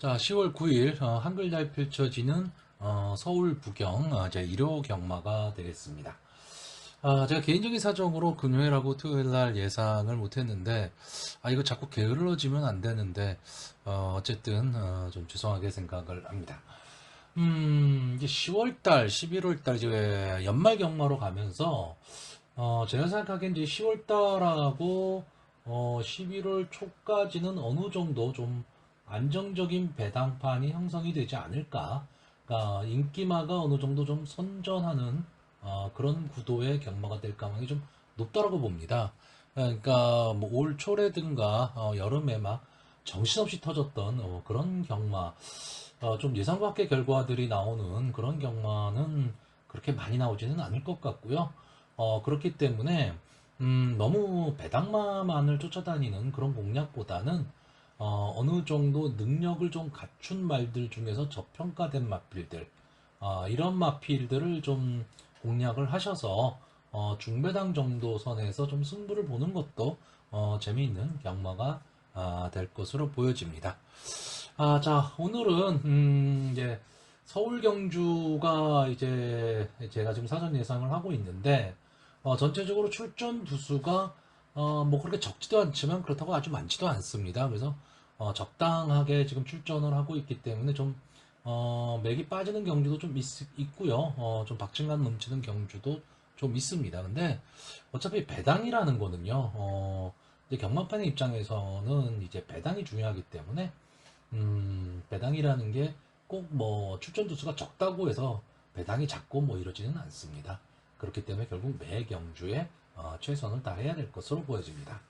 자, 10월 9일 한글날 펼쳐지는 서울 부경 제 1호 경마가 되겠습니다. 제가 개인적인 사정으로 금요일하고 토요일날 예상을 못했는데 이거 자꾸 게을러지면 안 되는데 어쨌든 좀 죄송하게 생각을 합니다. 이제 10월달, 11월달 이제 연말 경마로 가면서 제가 생각하기엔 이제 10월달하고 11월 초까지는 어느 정도 좀 안정적인 배당판이 형성이 되지 않을까. 그러니까 인기마가 어느 정도 좀 선전하는 그런 구도의 경마가 될 가능성이 좀 높다라고 봅니다. 그러니까 뭐 올 초라든가 여름에 막 정신없이 터졌던 그런 경마, 좀 예상 밖의 결과들이 나오는 그런 경마는 그렇게 많이 나오지는 않을 것 같고요. 그렇기 때문에 너무 배당마만을 쫓아다니는 그런 공략보다는 어느 정도 능력을 좀 갖춘 말들 중에서 저평가된 마필들, 이런 마필들을 좀 공략을 하셔서 중배당 정도 선에서 좀 승부를 보는 것도 재미있는 경마가 될 것으로 보여집니다. 자, 오늘은 이제 서울 경주가 이제 제가 지금 사전 예상을 하고 있는데 전체적으로 출전 두수가 뭐 그렇게 적지도 않지만 그렇다고 아주 많지도 않습니다. 그래서 적당하게 지금 출전을 하고 있기 때문에 좀 맥이 빠지는 경주도 좀 있고요. 좀 박진감 넘치는 경주도 좀 있습니다. 근데 어차피 배당이라는 거는요. 이제 경마판의 입장에서는 이제 배당이 중요하기 때문에 배당이라는 게 꼭 뭐 출전 두수가 적다고 해서 배당이 작고 뭐 이러지는 않습니다. 그렇기 때문에 결국 매 경주에 최선을 다해야 될 것으로 보여집니다.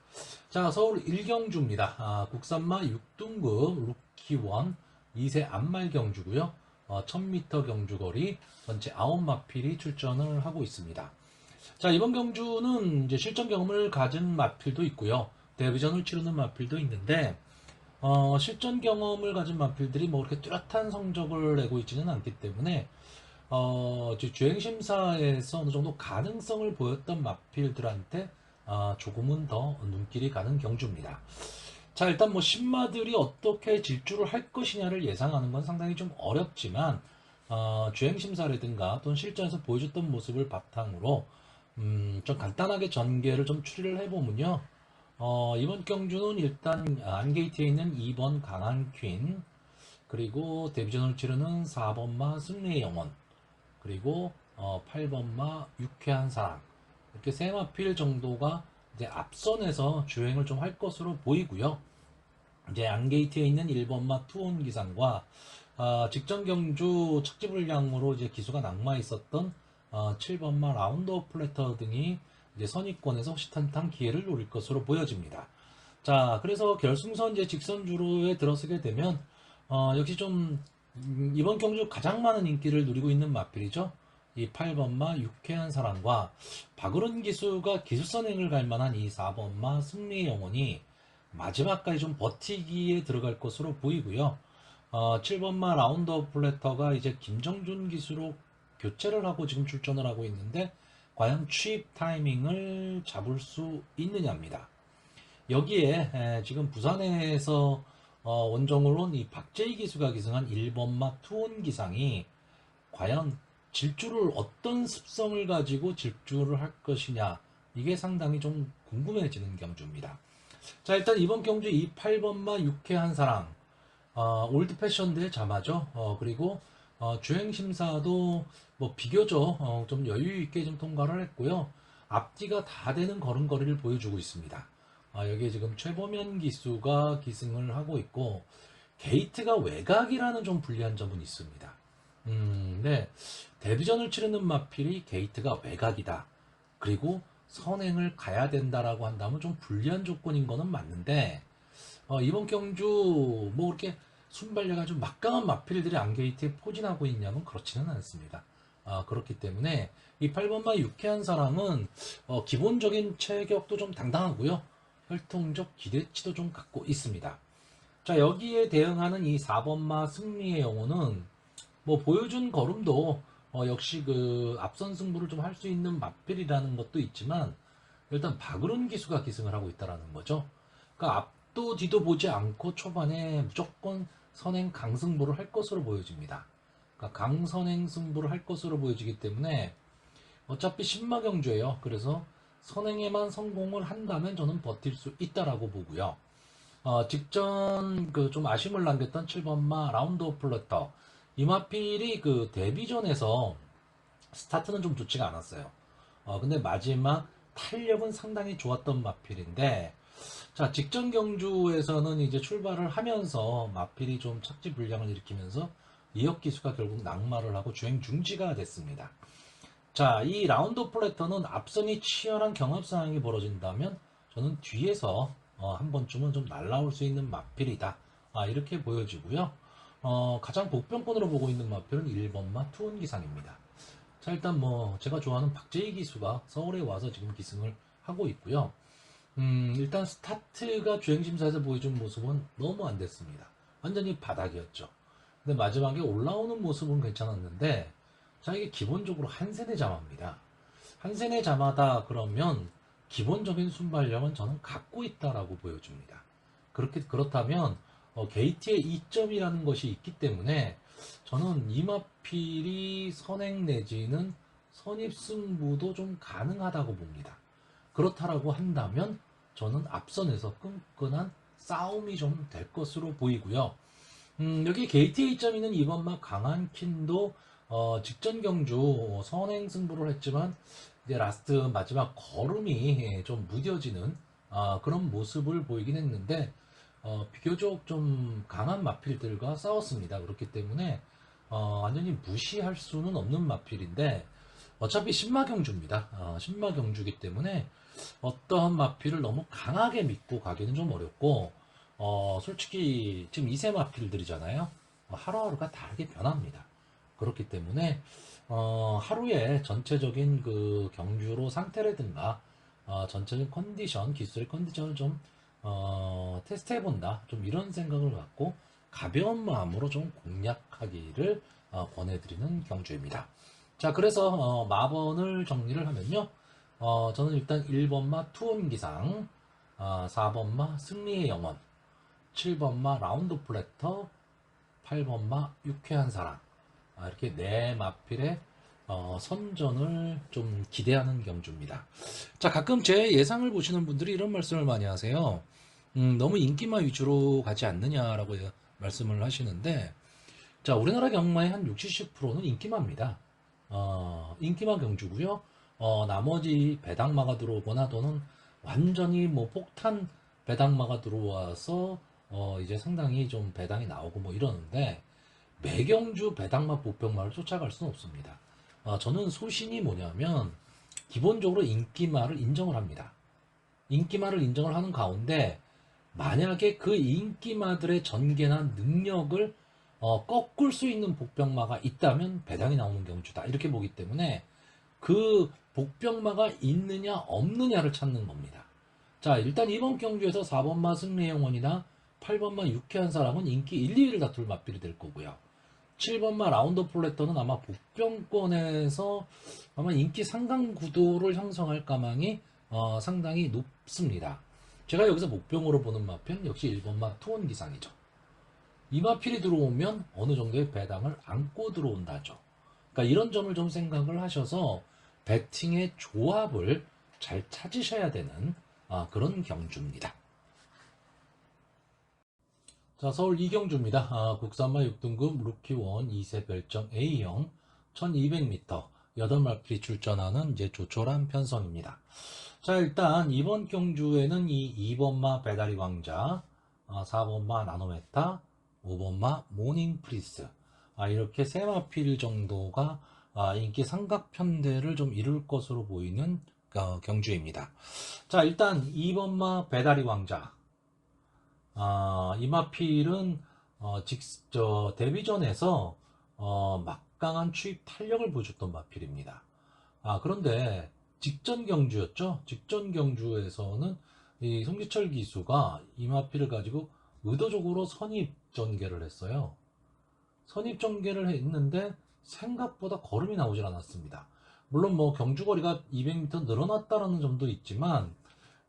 자, 서울 1경주입니다. 국산마 6등급 루키원 2세 안말 경주고요. 1000m 경주거리 전체 9마필이 출전을 하고 있습니다. 자, 이번 경주는 이제 실전 경험을 가진 마필도 있고요. 데뷔전을 치르는 마필도 있는데 실전 경험을 가진 마필들이 뭐 그렇게 뚜렷한 성적을 내고 있지는 않기 때문에 주행 심사에서 어느 정도 가능성을 보였던 마필들한테 조금은 더 눈길이 가는 경주입니다. 자, 일단 뭐 신마들이 어떻게 질주를 할 것이냐를 예상하는 건 상당히 좀 어렵지만 주행 심사라든가 또는 실전에서 보여줬던 모습을 바탕으로 좀 간단하게 전개를 좀 추리를 해보면요. 이번 경주는 일단 안게이트에 있는 2번 강한 퀸, 그리고 데뷔전을 치르는 4번마 승리의 영혼, 그리고 8번마 유쾌한 사랑, 이렇게 세 마필 정도가 이제 앞선에서 주행을 좀 할 것으로 보이고요. 이제 안게이트에 있는 1번마 투혼 기상과 직전 경주 착지 불량으로 이제 기수가 낙마 있었던 7번마 라운드 오브 플래터 등이 이제 선입권에서 호시탄탄 기회를 노릴 것으로 보여집니다. 자, 그래서 결승선 이제 직선주로에 들어서게 되면 역시 좀 이번 경주 가장 많은 인기를 누리고 있는 마필이죠. 이 8번마 유쾌한 사랑과 박으른 기수가 기술선행을 갈 만한 이 4번마 승리의 영혼이 마지막까지 좀 버티기에 들어갈 것으로 보이고요. 7번마 라운드 오브 플래터가 이제 김정준 기수로 교체를 하고 지금 출전을 하고 있는데 과연 취입 타이밍을 잡을 수 있느냐입니다. 여기에 지금 부산에서 원정으로 온 이 박재희 기수가 기승한 1번마 투혼 기상이 과연 질주를 어떤 습성을 가지고 질주를 할 것이냐, 이게 상당히 좀 궁금해지는 경주입니다. 자, 일단 이번 경주 이 8번마 유쾌한 사랑, 올드 패션드의 자마죠. 그리고 주행 심사도 뭐 비교적 좀 여유 있게 좀 통과를 했고요. 앞뒤가 다 되는 걸음걸이를 보여주고 있습니다. 여기에 지금 최보면 기수가 기승을 하고 있고 게이트가 외곽이라는 좀 불리한 점은 있습니다. 네, 데뷔전을 치르는 마필이 게이트가 외곽이다. 그리고 선행을 가야 된다라고 한다면 좀 불리한 조건인 거는 맞는데 이번 경주 뭐 그렇게 순발력 아주 막강한 마필들이 안게이트에 포진하고 있냐면 그렇지는 않습니다. 그렇기 때문에 이 8번마 유쾌한 사랑은 기본적인 체격도 좀 당당하고요. 혈통적 기대치도 좀 갖고 있습니다. 자, 여기에 대응하는 이 4번마 승리의 영혼은 뭐 보여준 걸음도 역시 그 앞선 승부를 좀 할 수 있는 마필이라는 것도 있지만 일단 박으론 기수가 기승을 하고 있다라는 거죠. 그러니까 앞도 뒤도 보지 않고 초반에 무조건 선행 강승부를 할 것으로 보여집니다. 그러니까 강선행 승부를 할 것으로 보여지기 때문에 어차피 신마경주예요. 그래서 선행에만 성공을 한다면 저는 버틸 수 있다라고 보고요. 직전 그 좀 아쉬움을 남겼던 7번마 라운드 오브 플러터 이마필이 그 데뷔전에서 스타트는 좀 좋지가 않았어요. 근데 마지막 탄력은 상당히 좋았던 마필인데 자 직전 경주에서는 이제 출발을 하면서 마필이 좀 착지 불량을 일으키면서 이역 기수가 결국 낙마를 하고 주행 중지가 됐습니다. 자, 이 라운드 오브 플래터는 앞선이 치열한 경합 상황이 벌어진다면 저는 뒤에서 한 번쯤은 좀 날라올 수 있는 마필이다. 이렇게 보여지고요. 가장 복병권으로 보고 있는 마필은 1번마 투혼기상입니다. 자, 일단 뭐 제가 좋아하는 박재희 기수가 서울에 와서 지금 기승을 하고 있고요. 일단 스타트가 주행심사에서 보여준 모습은 너무 안 됐습니다. 완전히 바닥이었죠. 근데 마지막에 올라오는 모습은 괜찮았는데 자 이게 기본적으로 한세네 자마입니다. 한세네 자마다 그러면 기본적인 순발력은 저는 갖고 있다라고 보여줍니다. 그렇다면 게이트의 이점이라는 것이 있기 때문에 저는 이마필이 선행 내지는 선입승부도 좀 가능하다고 봅니다. 그렇다라고 한다면 저는 앞선에서 끈끈한 싸움이 좀 될 것으로 보이고요. 여기 게이트의 이점이 있는 2번마 강한 킨도 직전 경주 선행 승부를 했지만 이제 라스트 마지막 걸음이 좀 무뎌지는 그런 모습을 보이긴 했는데 비교적 좀 강한 마필들과 싸웠습니다. 그렇기 때문에 완전히 무시할 수는 없는 마필인데 어차피 신마경주입니다. 신마경주기 때문에 어떠한 마필을 너무 강하게 믿고 가기는 좀 어렵고 솔직히 지금 2세 마필들이잖아요. 하루하루가 다르게 변합니다. 그렇기 때문에 하루에 전체적인 그 경주로 상태라든가 전체적인 컨디션, 기술의 컨디션을 좀 테스트 해본다. 좀 이런 생각을 갖고 가벼운 마음으로 좀 공략하기를 권해드리는 경주입니다. 자, 그래서 마번을 정리를 하면요. 저는 일단 1번마 투혼기상, 4번마 승리의 영원, 7번마 라운드 플래터, 8번마 유쾌한 사랑 이렇게 네 마필의 선전을 좀 기대하는 경주입니다. 자, 가끔 제 예상을 보시는 분들이 이런 말씀을 많이 하세요. 너무 인기만 위주로 가지 않느냐라고 말씀을 하시는데 자, 우리나라 경마의 한 60, 70%는 인기마입니다. 인기마 경주고요. 나머지 배당마가 들어오거나 또는 완전히 뭐 폭탄 배당마가 들어와서 이제 상당히 좀 배당이 나오고 뭐 이러는데 매경주 배당마 보병마를 쫓아갈 수는 없습니다. 저는 소신이 뭐냐면 기본적으로 인기마를 인정을 합니다. 인기마를 인정을 하는 가운데 만약에 그 인기마들의 전개나 능력을 꺾을 수 있는 복병마가 있다면 배당이 나오는 경주다 이렇게 보기 때문에 그 복병마가 있느냐 없느냐를 찾는 겁니다. 자, 일단 이번 경주에서 4번마 승리의 영혼이나 8번마 유쾌한 사람은 인기 1, 2위를 다툴 맞비리 될 거고요. 7번마 라운드 플래터는 아마 복병권에서 아마 인기 상강 구도를 형성할 가망이 상당히 높습니다. 제가 여기서 목병으로 보는 마편 역시 1번마 투혼기상이죠. 이 마필이 들어오면 어느 정도의 배당을 안고 들어온다죠. 그러니까 이런 점을 좀 생각을 하셔서 배팅의 조합을 잘 찾으셔야 되는 그런 경주입니다. 자, 서울 이경주입니다. 국산마 6등급 루키원 2세 별정 A형 1200m 8마필이 출전하는 이제 조촐한 편성입니다. 자, 일단 이번 경주에는 이 2번마 배다리 왕자, 4번마 나노메타, 5번마 모닝 프리스 이렇게 세 마필 정도가 인기 삼각편대를 좀 이룰 것으로 보이는 경주입니다. 자, 일단 2번마 배다리 왕자 이 마필은 데뷔전에서 막강한 추입 탄력을 보여줬던 마필입니다. 그런데 직전 경주였죠. 직전 경주에서는 이 송지철 기수가 이 마필을 가지고 의도적으로 선입 전개를 했어요. 선입 전개를 했는데 생각보다 걸음이 나오질 않았습니다. 물론 뭐 경주거리가 200m 늘어났다는 점도 있지만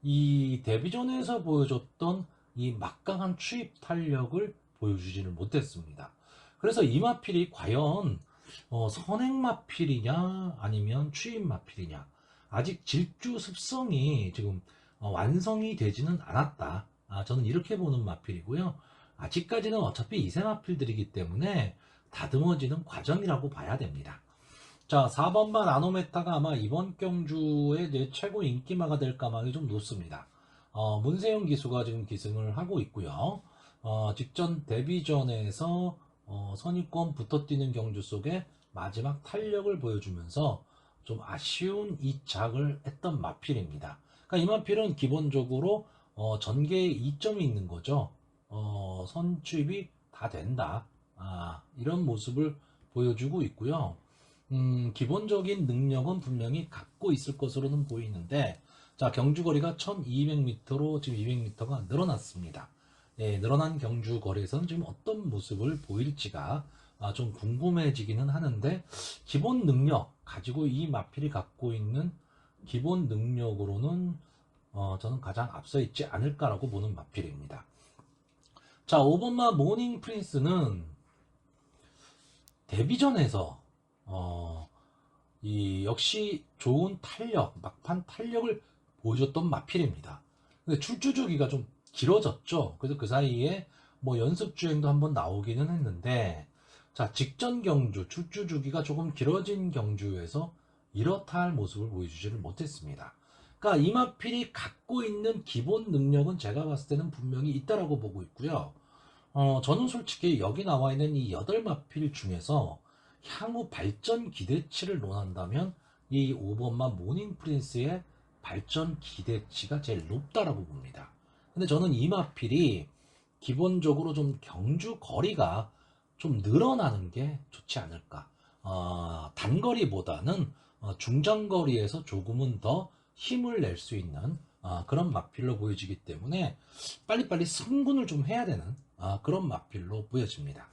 이 데뷔전에서 보여줬던 이 막강한 추입 탄력을 보여주지를 못했습니다. 그래서 이 마필이 과연 선행 마필이냐 아니면 추임 마필이냐, 아직 질주 습성이 지금 완성이 되지는 않았다. 저는 이렇게 보는 마필이고요. 아직까지는 어차피 2세 마필들이기 때문에 다듬어지는 과정이라고 봐야 됩니다. 자, 4번마 나노메타가 아마 이번 경주의 이제 최고 인기마가 될 가망이 좀 높습니다. 문세윤 기수가 지금 기승을 하고 있고요. 직전 데뷔전에서 선입권 붙어뛰는 경주 속에 마지막 탄력을 보여주면서 좀 아쉬운 이착을 했던 마필입니다. 그러니까 이 마필은 기본적으로 전개에 이점이 있는 거죠. 선취입이 다 된다. 이런 모습을 보여주고 있고요. 기본적인 능력은 분명히 갖고 있을 것으로는 보이는데, 자, 경주거리가 1200m로 지금 200m가 늘어났습니다. 예, 늘어난 경주거리에서는 지금 어떤 모습을 보일지가 좀 궁금해지기는 하는데, 기본 능력, 가지고 이 마필이 갖고 있는 기본 능력으로는 저는 가장 앞서 있지 않을까라고 보는 마필입니다. 자, 5번마 모닝 프린스는 데뷔전에서 역시 좋은 탄력, 막판 탄력을 보여줬던 마필입니다. 근데 출주 주기가 좀 길어졌죠. 그래서 그 사이에 뭐 연습 주행도 한번 나오기는 했는데, 자, 직전 경주, 출주 주기가 조금 길어진 경주에서 이렇다 할 모습을 보여주지를 못했습니다. 그러니까 이 마필이 갖고 있는 기본 능력은 제가 봤을 때는 분명히 있다라고 보고 있고요. 저는 솔직히 여기 나와 있는 이 8마필 중에서 향후 발전 기대치를 논한다면 이 5번마 모닝 프린스의 발전 기대치가 제일 높다라고 봅니다. 근데 저는 이 마필이 기본적으로 좀 경주 거리가 좀 늘어나는 게 좋지 않을까. 단거리보다는 중장거리에서 조금은 더 힘을 낼 수 있는 그런 마필로 보여지기 때문에 빨리빨리 승군을 좀 해야 되는 그런 마필로 보여집니다.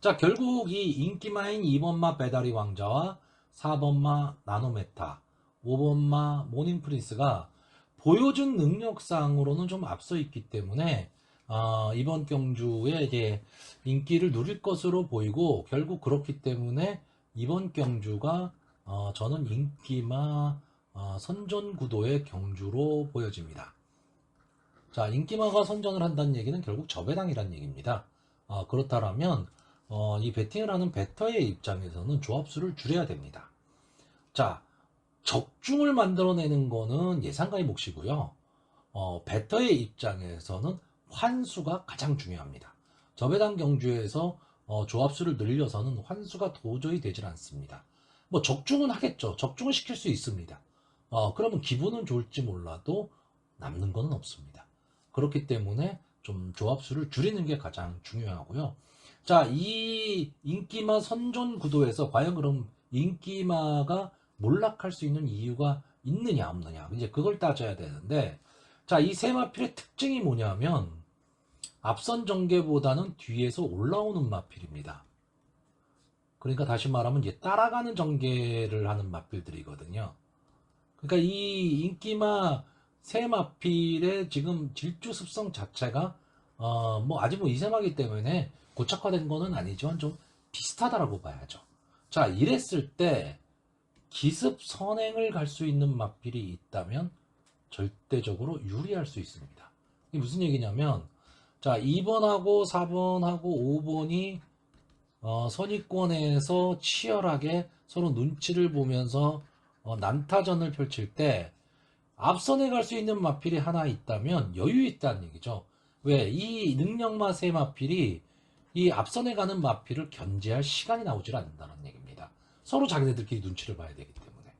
자, 결국 이 인기마인 2번마 배다리 왕자와 4번마 나노메타, 5번마 모닝 프린스가 보여준 능력상으로는 좀 앞서 있기 때문에 이번 경주에 이제 인기를 누릴 것으로 보이고, 결국 그렇기 때문에 이번 경주가 저는 인기마 선전 구도의 경주로 보여집니다. 자, 인기마가 선전을 한다는 얘기는 결국 저배당이라는 얘기입니다. 그렇다면 이 배팅을 하는 배터의 입장에서는 조합수를 줄여야 됩니다. 자, 적중을 만들어내는 거는 예상가의 몫이고요. 배터의 입장에서는 환수가 가장 중요합니다. 저배당 경주에서 조합수를 늘려서는 환수가 도저히 되질 않습니다. 뭐 적중은 하겠죠. 적중을 시킬 수 있습니다. 그러면 기분은 좋을지 몰라도 남는 거는 없습니다. 그렇기 때문에 좀 조합수를 줄이는 게 가장 중요하고요. 자, 이 인기마 선전 구도에서 과연 그럼 인기마가 몰락할 수 있는 이유가 있느냐 없느냐, 이제 그걸 따져야 되는데, 자, 이 세 마필의 특징이 뭐냐면 앞선 전개보다는 뒤에서 올라오는 마필입니다. 그러니까 다시 말하면 이제 따라가는 전개를 하는 마필들이거든요. 그러니까 이 인기마 세 마필의 지금 질주 습성 자체가 뭐 아직 뭐 이세마기 때문에 고착화된 거는 아니지만 좀 비슷하다라고 봐야죠. 자, 이랬을 때 기습 선행을 갈 수 있는 마필이 있다면 절대적으로 유리할 수 있습니다. 이게 무슨 얘기냐면, 자, 2번하고 4번하고 5번이 선의권에서 치열하게 서로 눈치를 보면서 난타전을 펼칠 때 앞선에 갈 수 있는 마필이 하나 있다면 여유 있다는 얘기죠. 왜? 이 능력마 세 마필이 이 앞선에 가는 마필을 견제할 시간이 나오질 않는다는 얘기입니다. 서로 자기네들끼리 눈치를 봐야 되기 때문에.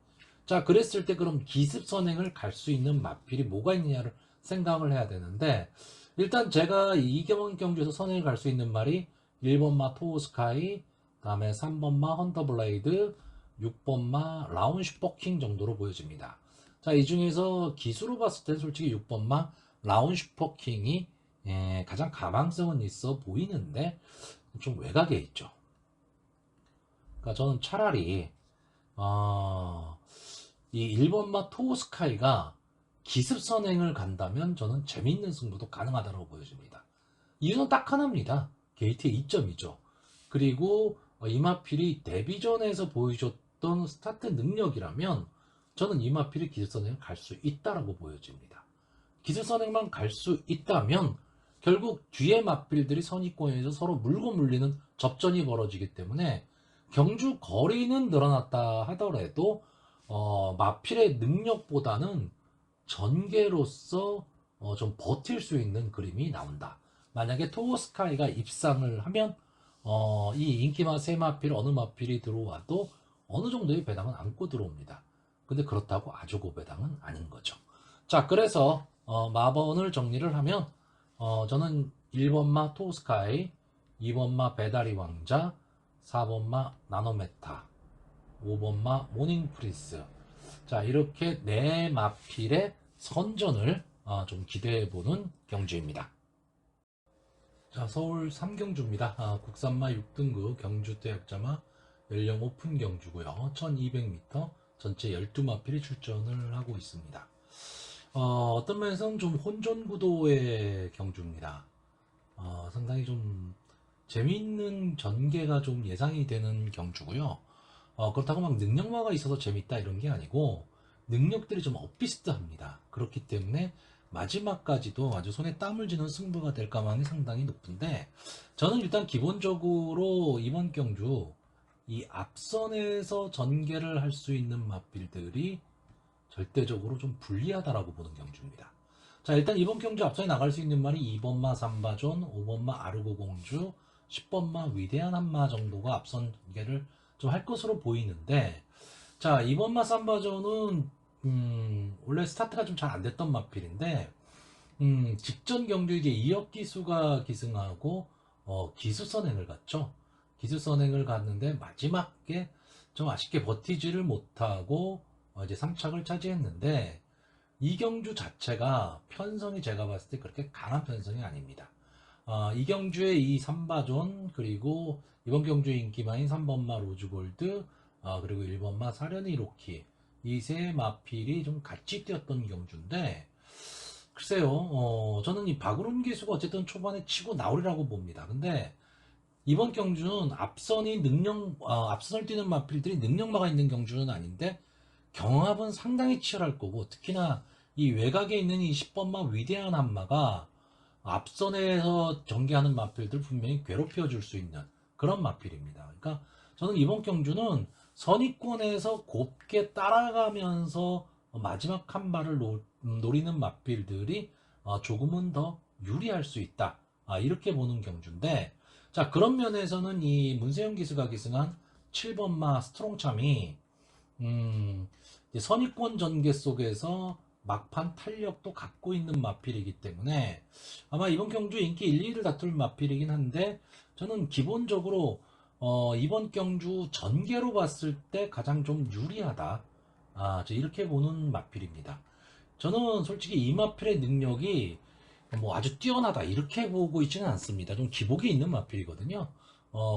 자, 그랬을 때 그럼 기습 선행을 갈 수 있는 마필이 뭐가 있느냐를 생각을 해야 되는데, 일단 제가 이경원 경주에서 선행을 갈 수 있는 말이 1번마 토우스카이, 그 다음에 3번마 헌터블레이드, 6번마 라운슈퍼킹 정도로 보여집니다. 자, 이 중에서 기수로 봤을 때 솔직히 6번마 라운슈퍼킹이 가장 가망성은 있어 보이는데 좀 외곽에 있죠. 그러니까 저는 차라리 이 1번마 토우스카이가 기습 선행을 간다면 저는 재밌는 승부도 가능하다고 보여집니다. 이유는 딱 하나입니다. 게이트의 이점이죠. 그리고 이마필이 데뷔전에서 보여줬던 스타트 능력이라면 저는 이마필이 기술선행을 갈 수 있다라고 보여집니다. 기술선행만 갈 수 있다면 결국 뒤에 마필들이 선입권에서 서로 물고 물리는 접전이 벌어지기 때문에 경주 거리는 늘어났다 하더라도 마필의 능력보다는 전개로서 좀 버틸 수 있는 그림이 나온다. 만약에 토어스카이가 입상을 하면 이 인기마 세 마필 어느 마필이 들어와도 어느 정도의 배당은 안고 들어옵니다. 근데 그렇다고 아주 고배당은 아닌 거죠. 자, 그래서 마번을 정리를 하면 저는 1번마 토스카이, 2번마 배다리 왕자, 4번마 나노메타, 5번마 모닝 프리스. 자, 이렇게 네 마필의 선전을 좀 기대해보는 경주입니다. 자, 서울 3경주입니다. 국산마 6등급 경주 대학자마 연령 오픈 경주고요. 1200m 전체 12마필이 출전을 하고 있습니다. 어떤 면에서는 좀 혼전 구도의 경주입니다. 상당히 좀 재미있는 전개가 좀 예상이 되는 경주고요. 그렇다고 막 능력마가 있어서 재밌다 이런 게 아니고 능력들이 좀 엇비슷합니다. 그렇기 때문에 마지막까지도 아주 손에 땀을 쥐는 승부가 될 가망이 상당히 높은데 저는 일단 기본적으로 이번 경주 이 앞선에서 전개를 할 수 있는 마필들이 절대적으로 좀 불리하다라고 보는 경주입니다. 자, 일단 이번 경주 앞선에 나갈 수 있는 말이 2번마 삼바존, 5번마 아르고 공주, 10번마 위대한 한마 정도가 앞선 전개를 좀 할 것으로 보이는데 자, 2번마 삼바존은 원래 스타트가 좀 잘 안 됐던 마필인데 직전 경주 이제 이혁기수가 기승하고 기수선행을 갔죠. 기수선행을 갔는데 마지막에 좀 아쉽게 버티지를 못하고 이제 3착을 차지했는데 이 경주 자체가 편성이 제가 봤을 때 그렇게 강한 편성이 아닙니다. 이 경주의 이 삼바존 그리고 이번 경주의 인기마인 3번마 로즈골드 그리고 1번마 사려니 로키 이 세 마필이 좀 같이 뛰었던 경주인데 글쎄요 저는 이 박우론 기수가 어쨌든 초반에 치고 나오리라고 봅니다. 근데 이번 경주는 앞선을 뛰는 마필들이 능력마가 있는 경주는 아닌데 경합은 상당히 치열할 거고 특히나 이 외곽에 있는 이 10번마 위대한 한마가 앞선에서 전개하는 마필들 분명히 괴롭혀 줄 수 있는 그런 마필입니다. 그러니까 저는 이번 경주는 선입권에서 곱게 따라가면서 마지막 한 발을 노리는 마필들이 조금은 더 유리할 수 있다. 이렇게 보는 경주인데 자, 그런 면에서는 이 문세영 기수가 기승한 7번마 스트롱참이 선입권 전개 속에서 막판 탄력도 갖고 있는 마필이기 때문에 아마 이번 경주 인기 1, 2위를 다툴 마필이긴 한데 저는 기본적으로 이번 경주 전개로 봤을 때 가장 좀 유리하다. 이렇게 보는 마필입니다. 저는 솔직히 이 마필의 능력이 뭐 아주 뛰어나다 이렇게 보고 있지는 않습니다. 좀 기복이 있는 마필이거든요.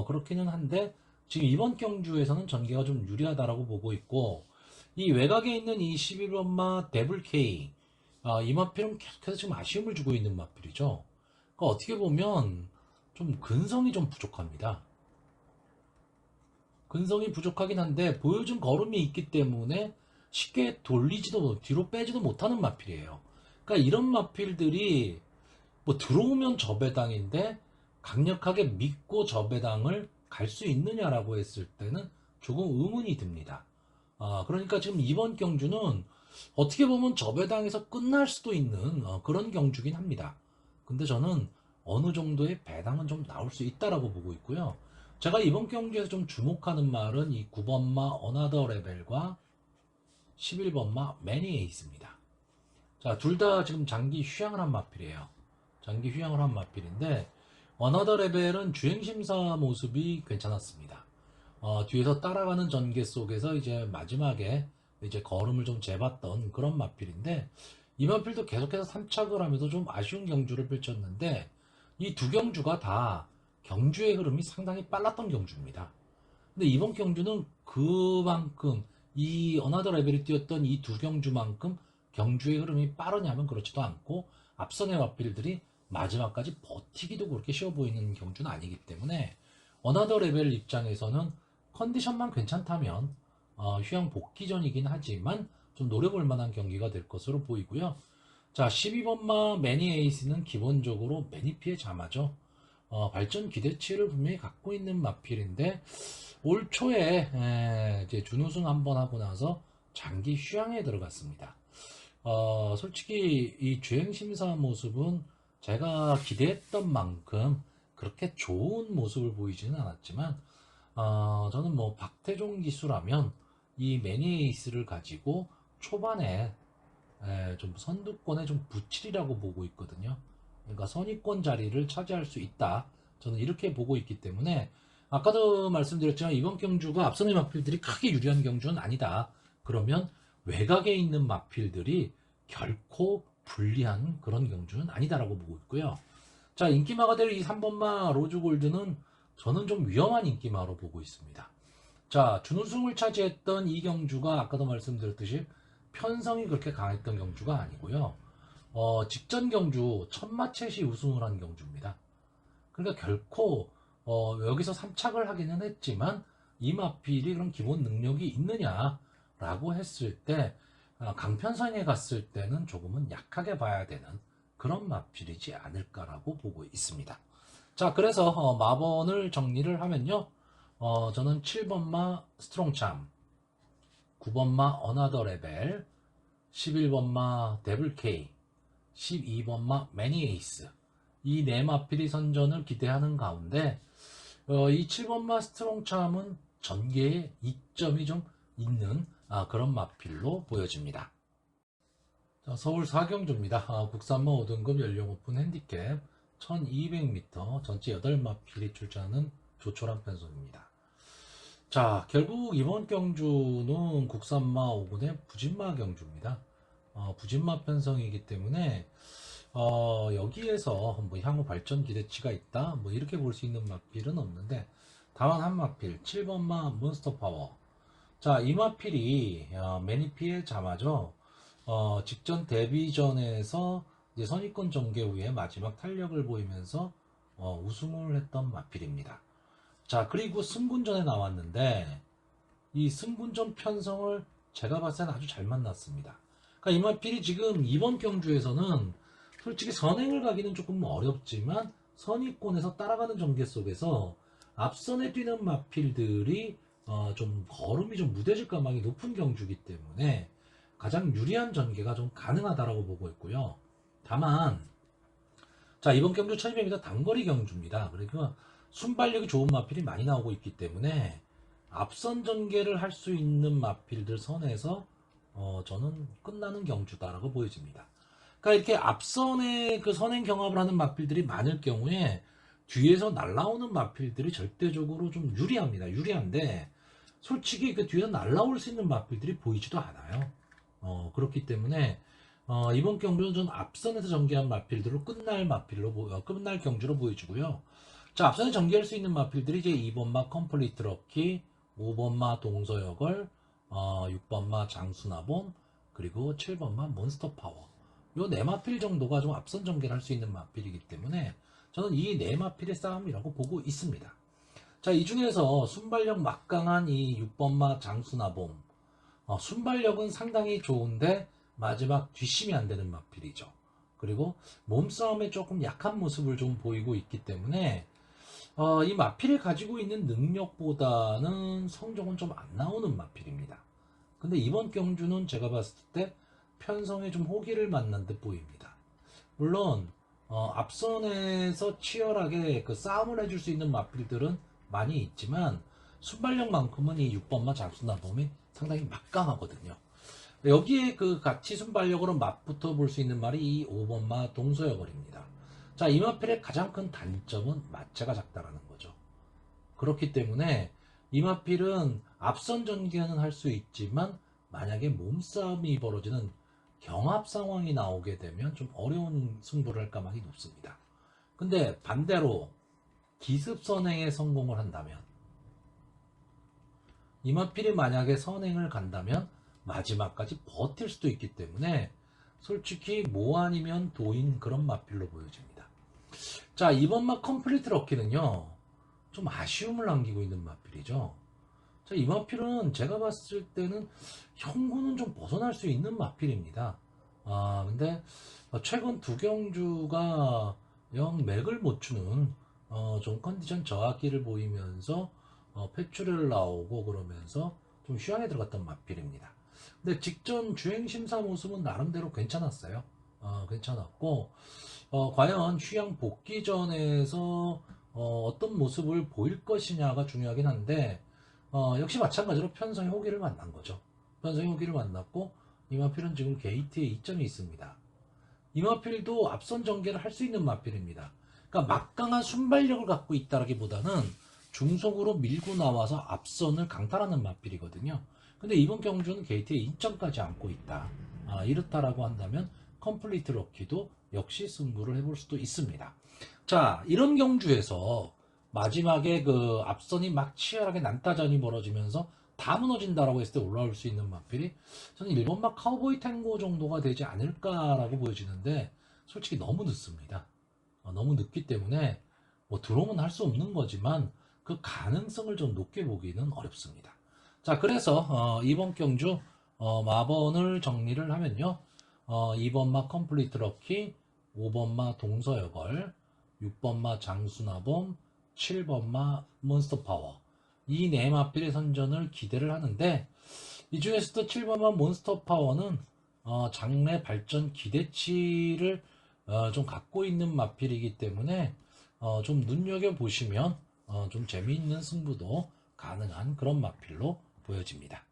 그렇기는 한데 지금 이번 경주에서는 전개가 좀 유리하다라고 보고 있고 이 외곽에 있는 이 11번마 데블 K 이 마필은 계속해서 지금 아쉬움을 주고 있는 마필이죠. 그러니까 어떻게 보면 좀 근성이 좀 부족합니다. 근성이 부족하긴 한데 보여준 걸음이 있기 때문에 쉽게 뒤로 빼지도 못하는 마필이에요. 그러니까 이런 마필들이 뭐 들어오면 저배당인데 강력하게 믿고 저배당을 갈 수 있느냐라고 했을 때는 조금 의문이 듭니다. 그러니까 지금 이번 경주는 어떻게 보면 저배당에서 끝날 수도 있는 그런 경주긴 합니다. 근데 저는 어느 정도의 배당은 좀 나올 수 있다라고 보고 있고요. 제가 이번 경주에서 좀 주목하는 말은 이 9번마 어나더 레벨과 11번마 매니 에이스입니다. 자, 둘 다 지금 장기 휴양을 한 마필이에요. 장기 휴양을 한 마필인데 어너더 레벨은 주행심사 모습이 괜찮았습니다. 뒤에서 따라가는 전개 속에서 이제 마지막에 이제 걸음을 좀 재봤던 그런 마필인데 이 마필도 계속해서 3착을 하면서 좀 아쉬운 경주를 펼쳤는데 이 두 경주가 다 경주의 흐름이 상당히 빨랐던 경주입니다. 근데 이번 경주는 그만큼 이 어나더 레벨이 뛰었던 이 두 경주만큼 경주의 흐름이 빠르냐면 그렇지도 않고 앞선의 마필들이 마지막까지 버티기도 그렇게 쉬워 보이는 경주는 아니기 때문에 어나더 레벨 입장에서는 컨디션만 괜찮다면 휴양 복귀전이긴 하지만 좀 노려볼 만한 경기가 될 것으로 보이고요. 자, 12번마 매니 에이스는 기본적으로 매니피의 자마죠. 발전 기대치를 분명히 갖고 있는 마필인데 올 초에 이제 준우승 한번 하고 나서 장기 휴양에 들어갔습니다. 솔직히 이 주행 심사 모습은 제가 기대했던 만큼 그렇게 좋은 모습을 보이지는 않았지만 저는 뭐 박태종 기수라면 이 매니에이스를 가지고 초반에 좀 선두권에 좀 붙이리라고 보고 있거든요. 그러니까 선의권 자리를 차지할 수 있다. 저는 이렇게 보고 있기 때문에 아까도 말씀드렸지만 이번 경주가 앞선의 마필들이 크게 유리한 경주는 아니다. 그러면 외곽에 있는 마필들이 결코 불리한 그런 경주는 아니다라고 보고 있고요. 자, 인기마가 될 이 3번마 로즈골드는 저는 좀 위험한 인기마로 보고 있습니다. 자, 준우승을 차지했던 이 경주가 아까도 말씀드렸듯이 편성이 그렇게 강했던 경주가 아니고요. 직전 경주 천마챗이 우승을 한 경주입니다. 그러니까 결코 여기서 3착을 하기는 했지만 이 마필이 그런 기본 능력이 있느냐라고 했을 때 강편성에 갔을 때는 조금은 약하게 봐야 되는 그런 마필이지 않을까라고 보고 있습니다. 자, 그래서 마번을 정리를 하면요. 저는 7번마 스트롱참, 9번마 어나더 레벨, 11번마 데블케이, 12번마 매니에이스 이 네 마필이 선전을 기대하는 가운데 이 7번마 스트롱참은 전개에 이점이 좀 있는 그런 마필로 보여집니다. 자, 서울 4경주입니다. 국산마 5등급 연령 오픈 핸디캡 1200m 전체 8마필이 출전하는 조촐한 편성입니다. 자, 결국 이번 경주는 국산마 5군의 부진마 경주입니다. 부진마 편성이기 때문에 여기에서 뭐 향후 발전 기대치가 있다 뭐 이렇게 볼 수 있는 마필은 없는데 다만 한 마필 7번마 몬스터 파워. 자, 이 마필이 매니피의 자마죠. 직전 데뷔전에서 이제 선입권 전개 후에 마지막 탄력을 보이면서 우승을 했던 마필입니다. 자, 그리고 승분전에 나왔는데 이 승분전 편성을 제가 봤을 때는 아주 잘 만났습니다. 그러니까 이 마필이 지금 이번 경주에서는 솔직히 선행을 가기는 조금 어렵지만 선의권에서 따라가는 전개 속에서 앞선에 뛰는 마필들이 좀 걸음이 좀 무뎌질 가망이 높은 경주이기 때문에 가장 유리한 전개가 좀 가능하다라고 보고 있고요. 다만 자, 이번 경주 1200m 단거리 경주입니다. 그러니까 순발력이 좋은 마필이 많이 나오고 있기 때문에 앞선 전개를 할 수 있는 마필들 선에서 저는 끝나는 경주다라고 보여집니다. 그러니까 이렇게 앞선에 그 선행 경합을 하는 마필들이 많을 경우에 뒤에서 날라오는 마필들이 절대적으로 좀 유리합니다. 유리한데 솔직히 그 뒤에서 날라올 수 있는 마필들이 보이지도 않아요. 그렇기 때문에 이번 경주는 좀 앞선에서 전개한 마필들로 끝날 경주로 보여주고요. 자, 앞선에 전개할 수 있는 마필들이 이제 2번마 컴플리트 럭키, 5번마 동서역을, 6번마 장수나봄, 그리고 7번마 몬스터 파워. 요 네 마필 정도가 좀 앞선 전개를 할 수 있는 마필이기 때문에 저는 이 네 마필의 싸움이라고 보고 있습니다. 자, 이 중에서 순발력 막강한 이 6번마 장수나봄. 순발력은 상당히 좋은데 마지막 뒷심이 안 되는 마필이죠. 그리고 몸싸움에 조금 약한 모습을 좀 보이고 있기 때문에 이 마필이 가지고 있는 능력보다는 성적은 좀 안 나오는 마필입니다. 근데 이번 경주는 제가 봤을 때 편성에 좀 호기를 만난 듯 보입니다. 물론 앞선에서 치열하게 그 싸움을 해줄 수 있는 마필들은 많이 있지만 순발력만큼은 이 6번마 장수나봄이 상당히 막강하거든요. 여기에 그 같이 순발력으로 맞붙어 볼 수 있는 말이 이 5번마 동서여걸입니다. 자, 이 마필의 가장 큰 단점은 마체가 작다라는 거죠. 그렇기 때문에 이 마필은 앞선 전개는 할 수 있지만 만약에 몸싸움이 벌어지는 경합 상황이 나오게 되면 좀 어려운 승부를 할 가망이 높습니다. 근데 반대로 기습 선행에 성공을 한다면 이 마필이 만약에 선행을 간다면 마지막까지 버틸 수도 있기 때문에 솔직히 모 아니면 도인 그런 마필로 보여집니다. 자, 이번 막 컴플리트 럭키는요, 좀 아쉬움을 남기고 있는 마필이죠. 자, 이 마필은 제가 봤을 때는 형구는 좀 벗어날 수 있는 마필입니다. 근데 최근 두 경주가 영 맥을 못 추는 좀 컨디션 저하기를 보이면서 패출을 나오고 그러면서 좀 휴양에 들어갔던 마필입니다. 근데 직전 주행 심사 모습은 나름대로 괜찮았어요. 괜찮았고 과연 휴양 복귀전에서 떤 모습을 보일 것이냐가 중요하긴 한데 역시 마찬가지로 편성의 호기를 만난 거죠. 편성의 호기를 만났고 이마필은 지금 게이트에 2점이 있습니다. 이마필도 앞선 전개를 할 수 있는 마필입니다. 그러니까 막강한 순발력을 갖고 있다기보다는 중속으로 밀고 나와서 앞선을 강탈하는 마필이거든요. 근데 이번 경주는 게이트에 2점까지 안고 있다. 이렇다라고 한다면 컴플리트 럭키도 역시 승부를 해볼 수도 있습니다. 자, 이런 경주에서 마지막에 그 앞선이 막 치열하게 난타전이 벌어지면서 다 무너진다라고 했을 때 올라올 수 있는 마필이 저는 1번 막 카우보이 탱고 정도가 되지 않을까라고 보여지는데 솔직히 너무 늦습니다. 너무 늦기 때문에 뭐 들어오면 할 수 없는 거지만 그 가능성을 좀 높게 보기는 어렵습니다. 자, 그래서 이번 경주 마번을 정리를 하면요. 2번마 컴플리트 럭키, 5번마 동서여걸, 6번마 장수나봄, 7번마 몬스터파워. 이 네 마필의 선전을 기대를 하는데 이 중에서도 7번마 몬스터파워는 장래 발전 기대치를 좀 갖고 있는 마필이기 때문에 좀 눈여겨보시면 좀 재미있는 승부도 가능한 그런 마필로 보여집니다.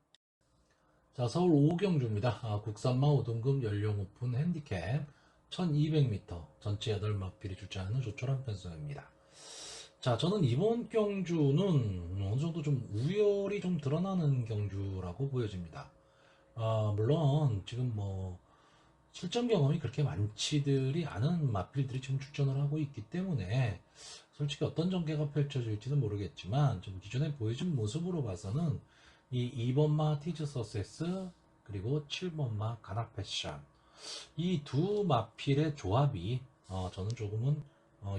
자, 서울 5경주입니다. 국산마 5등급 연령 오픈 핸디캡 1200m 전체 8마필이 출전하는 조촐한 편성입니다. 자, 저는 이번 경주는 어느 정도 좀 우열이 좀 드러나는 경주라고 보여집니다. 물론 지금 뭐 실전 경험이 그렇게 많지들이 않은 마필들이 지금 출전을 하고 있기 때문에 솔직히 어떤 전개가 펼쳐질지는 모르겠지만 좀 기존에 보여준 모습으로 봐서는 이 2번마 티즈 서세스 그리고 7번마 가나 패션 이 두 마필의 조합이 저는 조금은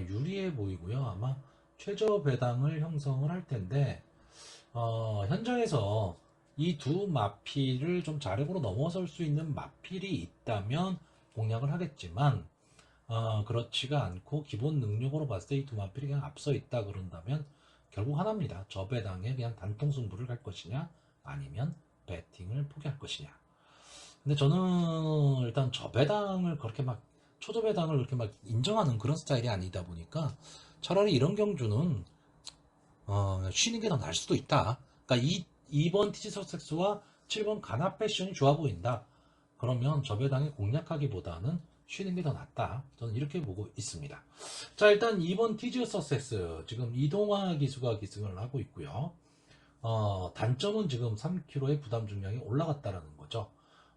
유리해 보이고요. 아마 최저 배당을 형성을 할 텐데 현장에서 이 두 마필을 좀 자력으로 넘어설 수 있는 마필이 있다면 공략을 하겠지만 그렇지가 않고 기본 능력으로 봤을 때 이 두 마필이 그냥 앞서 있다 그런다면 결국 하나입니다. 저배당에 그냥 단통 승부를 갈 것이냐 아니면 배팅을 포기할 것이냐. 근데 저는 일단 저배당을 그렇게 막 초저배당을 그렇게 막 인정하는 그런 스타일이 아니다 보니까 차라리 이런 경주는 쉬는 게 더 나을 수도 있다. 그러니까 2번 티지 서섹스와 7번 가나 패션이 좋아 보인다. 그러면 저배당에 공략하기보다는 쉬는 게 더 낫다. 저는 이렇게 보고 있습니다. 자, 일단 2번 티즈 서섹스 지금 이동화 기수가 기승을 하고 있고요. 단점은 지금 3kg의 부담 중량이 올라갔다라는 거죠.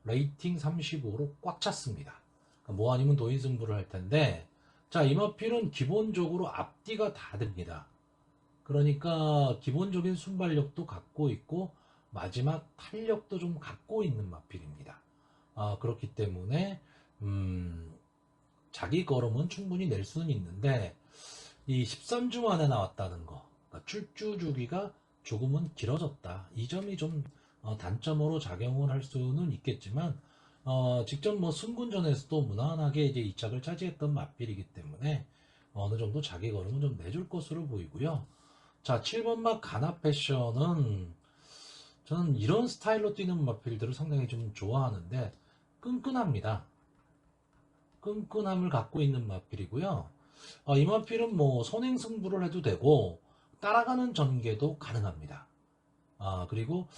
레이팅 35로 꽉 찼습니다. 그러니까 뭐 아니면 도인 승부를 할 텐데, 자, 이마필은 기본적으로 앞뒤가 다 됩니다. 그러니까 기본적인 순발력도 갖고 있고 마지막 탄력도 좀 갖고 있는 마필입니다. 그렇기 때문에 자기 걸음은 충분히 낼 수는 있는데 이 13주 만에 나왔다는 거, 그러니까 출주 주기가 조금은 길어졌다. 이 점이 좀 단점으로 작용을 할 수는 있겠지만 직접 뭐 승군전에서도 무난하게 이제 2착을 차지했던 마필이기 때문에 어느 정도 자기 걸음은 좀 내줄 것으로 보이고요. 자, 7번마 가나 패션은 저는 이런 스타일로 뛰는 마필들을 상당히 좀 좋아하는데 끈끈합니다. 끈끈함을 갖고 있는 마필이고요. 이 마필은 뭐 선행 승부를 해도 되고 따라가는 전개도 가능합니다. 그리고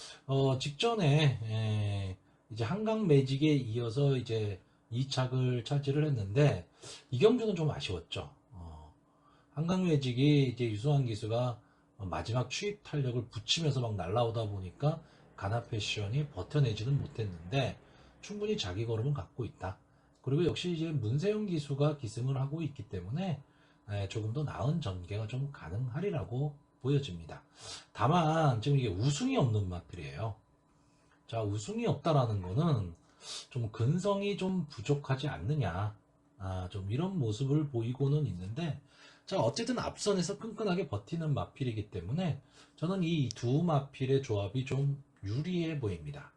직전에 이제 한강 매직에 이어서 이제 2착을 차지를 했는데 이 경주는 좀 아쉬웠죠. 한강 매직이 이제 유수환 기수가 마지막 추입 탄력을 붙이면서 막 날라오다 보니까 가나 패션이 버텨내지는 못했는데 충분히 자기 걸음은 갖고 있다. 그리고 역시 이제 문세영 기수가 기승을 하고 있기 때문에 조금 더 나은 전개가 좀 가능하리라고 보여집니다. 다만 지금 이게 우승이 없는 마필이에요. 자, 우승이 없다라는 거는 좀 근성이 좀 부족하지 않느냐. 좀 이런 모습을 보이고는 있는데, 자, 어쨌든 앞선에서 끈끈하게 버티는 마필이기 때문에 저는 이 두 마필의 조합이 좀 유리해 보입니다.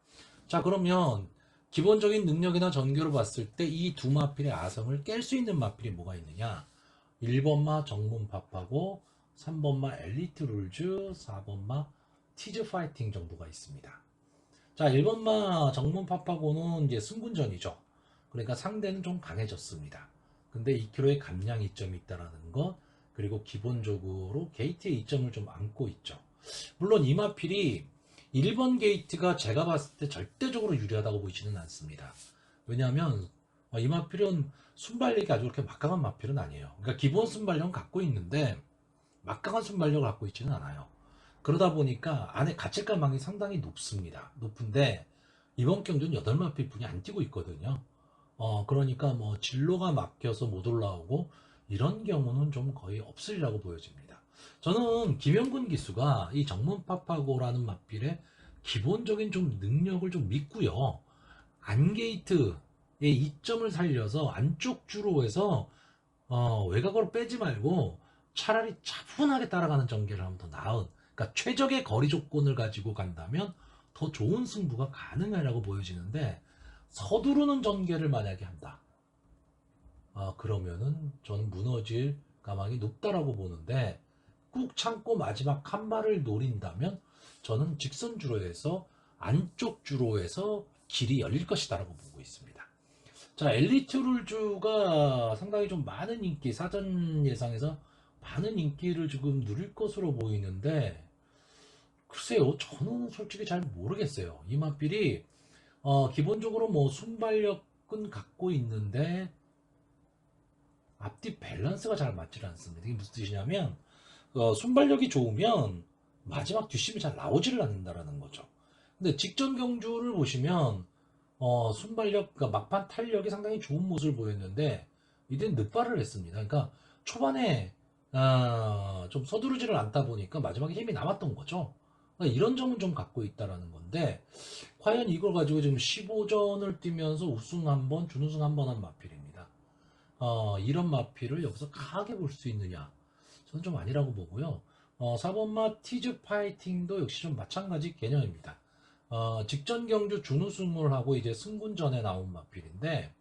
자, 그러면 기본적인 능력이나 전개로 봤을 때 이 두 마필의 아성을 깰 수 있는 마필이 뭐가 있느냐? 1번마 정문팝하고 3번마 엘리트 룰즈, 4번마 티즈 파이팅 정도가 있습니다. 자, 1번마 정문팝하고는 이제 승군전이죠. 그러니까 상대는 좀 강해졌습니다. 근데 2kg의 감량 이점이 있다는 것, 그리고 기본적으로 게이트의 이점을 좀 안고 있죠. 물론 이마필이 1번 게이트가 제가 봤을 때 절대적으로 유리하다고 보이지는 않습니다. 왜냐하면 이마필은 순발력이 아주 그렇게 막강한 마필은 아니에요. 그러니까 기본 순발력은 갖고 있는데 막강한 순발력을 갖고 있지는 않아요. 그러다 보니까 안에 갇힐 가망이 상당히 높습니다. 높은데 이번 경주는 8마필 분이 안 뛰고 있거든요. 그러니까 뭐 진로가 막혀서 못 올라오고 이런 경우는 좀 거의 없으리라고 보여집니다. 저는 김영군 기수가 이 정문파파고라는 마필의 기본적인 좀 능력을 좀 믿고요. 안게이트의 이점을 살려서 안쪽 주로에서 외곽으로 빼지 말고 차라리 차분하게 따라가는 전개를 하면 더 나은, 그러니까 최적의 거리 조건을 가지고 간다면 더 좋은 승부가 가능하라고 보여지는데, 서두르는 전개를 만약에 한다. 그러면은 저는 무너질 가망이 높다라고 보는데, 꾹 참고 마지막 한 발을 노린다면 저는 직선 주로에서 안쪽 주로에서 길이 열릴 것이다라고 보고 있습니다. 자, 엘리트 룰주가 상당히 좀 많은 인기, 사전 예상에서 많은 인기를 지금 누릴 것으로 보이는데, 글쎄요, 저는 솔직히 잘 모르겠어요. 이 마필이, 기본적으로 뭐 순발력은 갖고 있는데, 앞뒤 밸런스가 잘 맞질 않습니다. 이게 무슨 뜻이냐면, 순발력이 좋으면 마지막 뒷심이 잘 나오지를 않는다라는 거죠. 근데 직전 경주를 보시면, 순발력, 그러니까 막판 탄력이 상당히 좋은 모습을 보였는데, 이젠 늦발을 했습니다. 그러니까 초반에, 좀 서두르지를 않다 보니까 마지막에 힘이 남았던 거죠. 그러니까 이런 점은 좀 갖고 있다라는 건데, 과연 이걸 가지고 지금 15전을 뛰면서 우승 한 번, 준우승 한 번 한 마필입니다. 이런 마필을 여기서 강하게 볼 수 있느냐? 저는 좀 아니라고 보고요. 4번마 티즈 파이팅도 역시 좀 마찬가지 개념입니다. 직전 경주 준우승을 하고 이제 승군전에 나온 마필인데,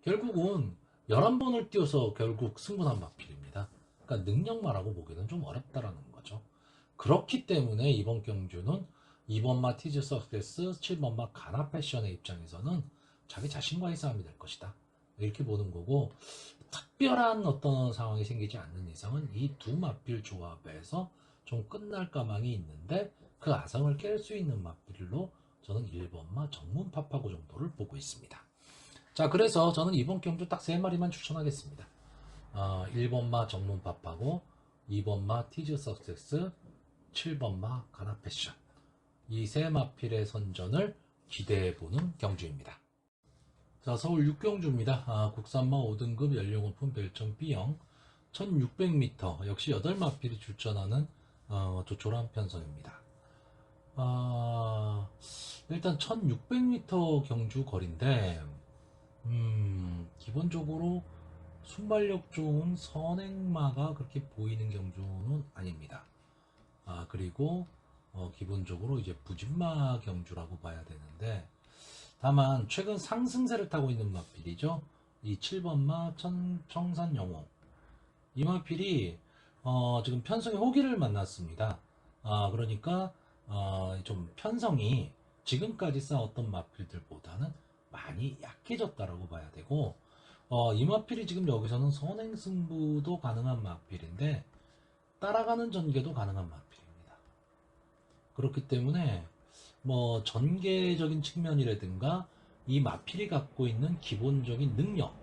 결국은 11번을 뛰어서 결국 승군한 마필입니다. 그러니까 능력만하고 보기는 좀 어렵다라는 거죠. 그렇기 때문에 이번 경주는 2번마 티즈 석세스, 7번마 가나 패션의 입장에서는 자기 자신과의 싸움이 될 것이다. 이렇게 보는 거고, 특별한 어떤 상황이 생기지 않는 이상은 이 두 마필 조합에서 좀 끝날 가망이 있는데, 그 아성을 깰 수 있는 마필로 저는 1번마 정문파파고 정도를 보고 있습니다. 자, 그래서 저는 이번 경주 딱 3마리만 추천하겠습니다. 1번마 정문파파고, 2번마 티즈 석세스, 7번마 가나 패션. 이 세 마필의 선전을 기대해보는 경주입니다. 자, 서울 6경주입니다. 국산마 5등급 연령 오픈 별점 B형 1600m 역시 8마필이 출전하는 조촐한 편성입니다. 일단 1600m 경주 거리인데, 기본적으로 순발력 좋은 선행마가 그렇게 보이는 경주는 아닙니다. 그리고 기본적으로 이제 부진마 경주라고 봐야 되는데, 다만 최근 상승세를 타고 있는 마필이죠. 이 7번마 청산영웅. 이 마필이 지금 편성의 호기를 만났습니다. 그러니까 좀 편성이 지금까지 쌓았던 마필들보다는 많이 약해졌다라고 봐야 되고, 이 마필이 지금 여기서는 선행 승부도 가능한 마필인데 따라가는 전개도 가능한 마필입니다. 그렇기 때문에 뭐 전개적인 측면이라든가 이 마필이 갖고 있는 기본적인 능력,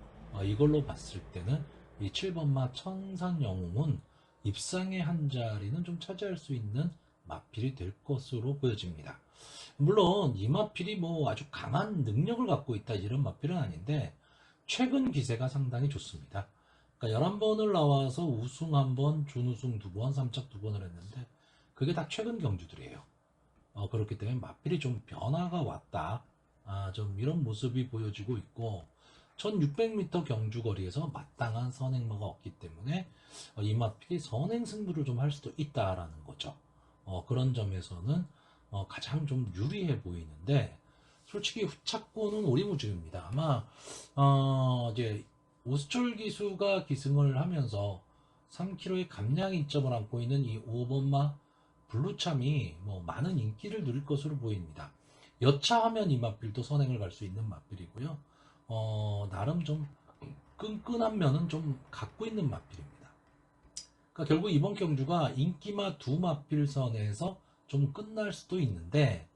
이걸로 봤을 때는 이 7번마 천산영웅은 입상의 한 자리는 좀 차지할 수 있는 마필이 될 것으로 보여집니다. 물론 이 마필이 뭐 아주 강한 능력을 갖고 있다 이런 마필은 아닌데, 최근 기세가 상당히 좋습니다. 그러니까 11번을 나와서 우승 1번, 준우승 2번, 3착 2번을 했는데 그게 다 최근 경주들이에요. 그렇기 때문에 마필이 좀 변화가 왔다. 좀 이런 모습이 보여지고 있고, 1600m 경주거리에서 마땅한 선행마가 없기 때문에 이 마필이 선행 승부를 좀 할 수도 있다라는 거죠. 그런 점에서는 가장 좀 유리해 보이는데, 솔직히 후차권은 오리무중입니다. 아마 이제 오수철 기수가 기승을 하면서 3km의 감량 이점을 안고 있는 이 5번마 블루참이 뭐 많은 인기를 누릴 것으로 보입니다. 여차하면 이 마필도 선행을 갈 수 있는 마필이고요. 나름 좀 끈끈한 면은 좀 갖고 있는 마필입니다. 그러니까 결국 이번 경주가 인기마 두 마필선에서 좀 끝날 수도 있는데,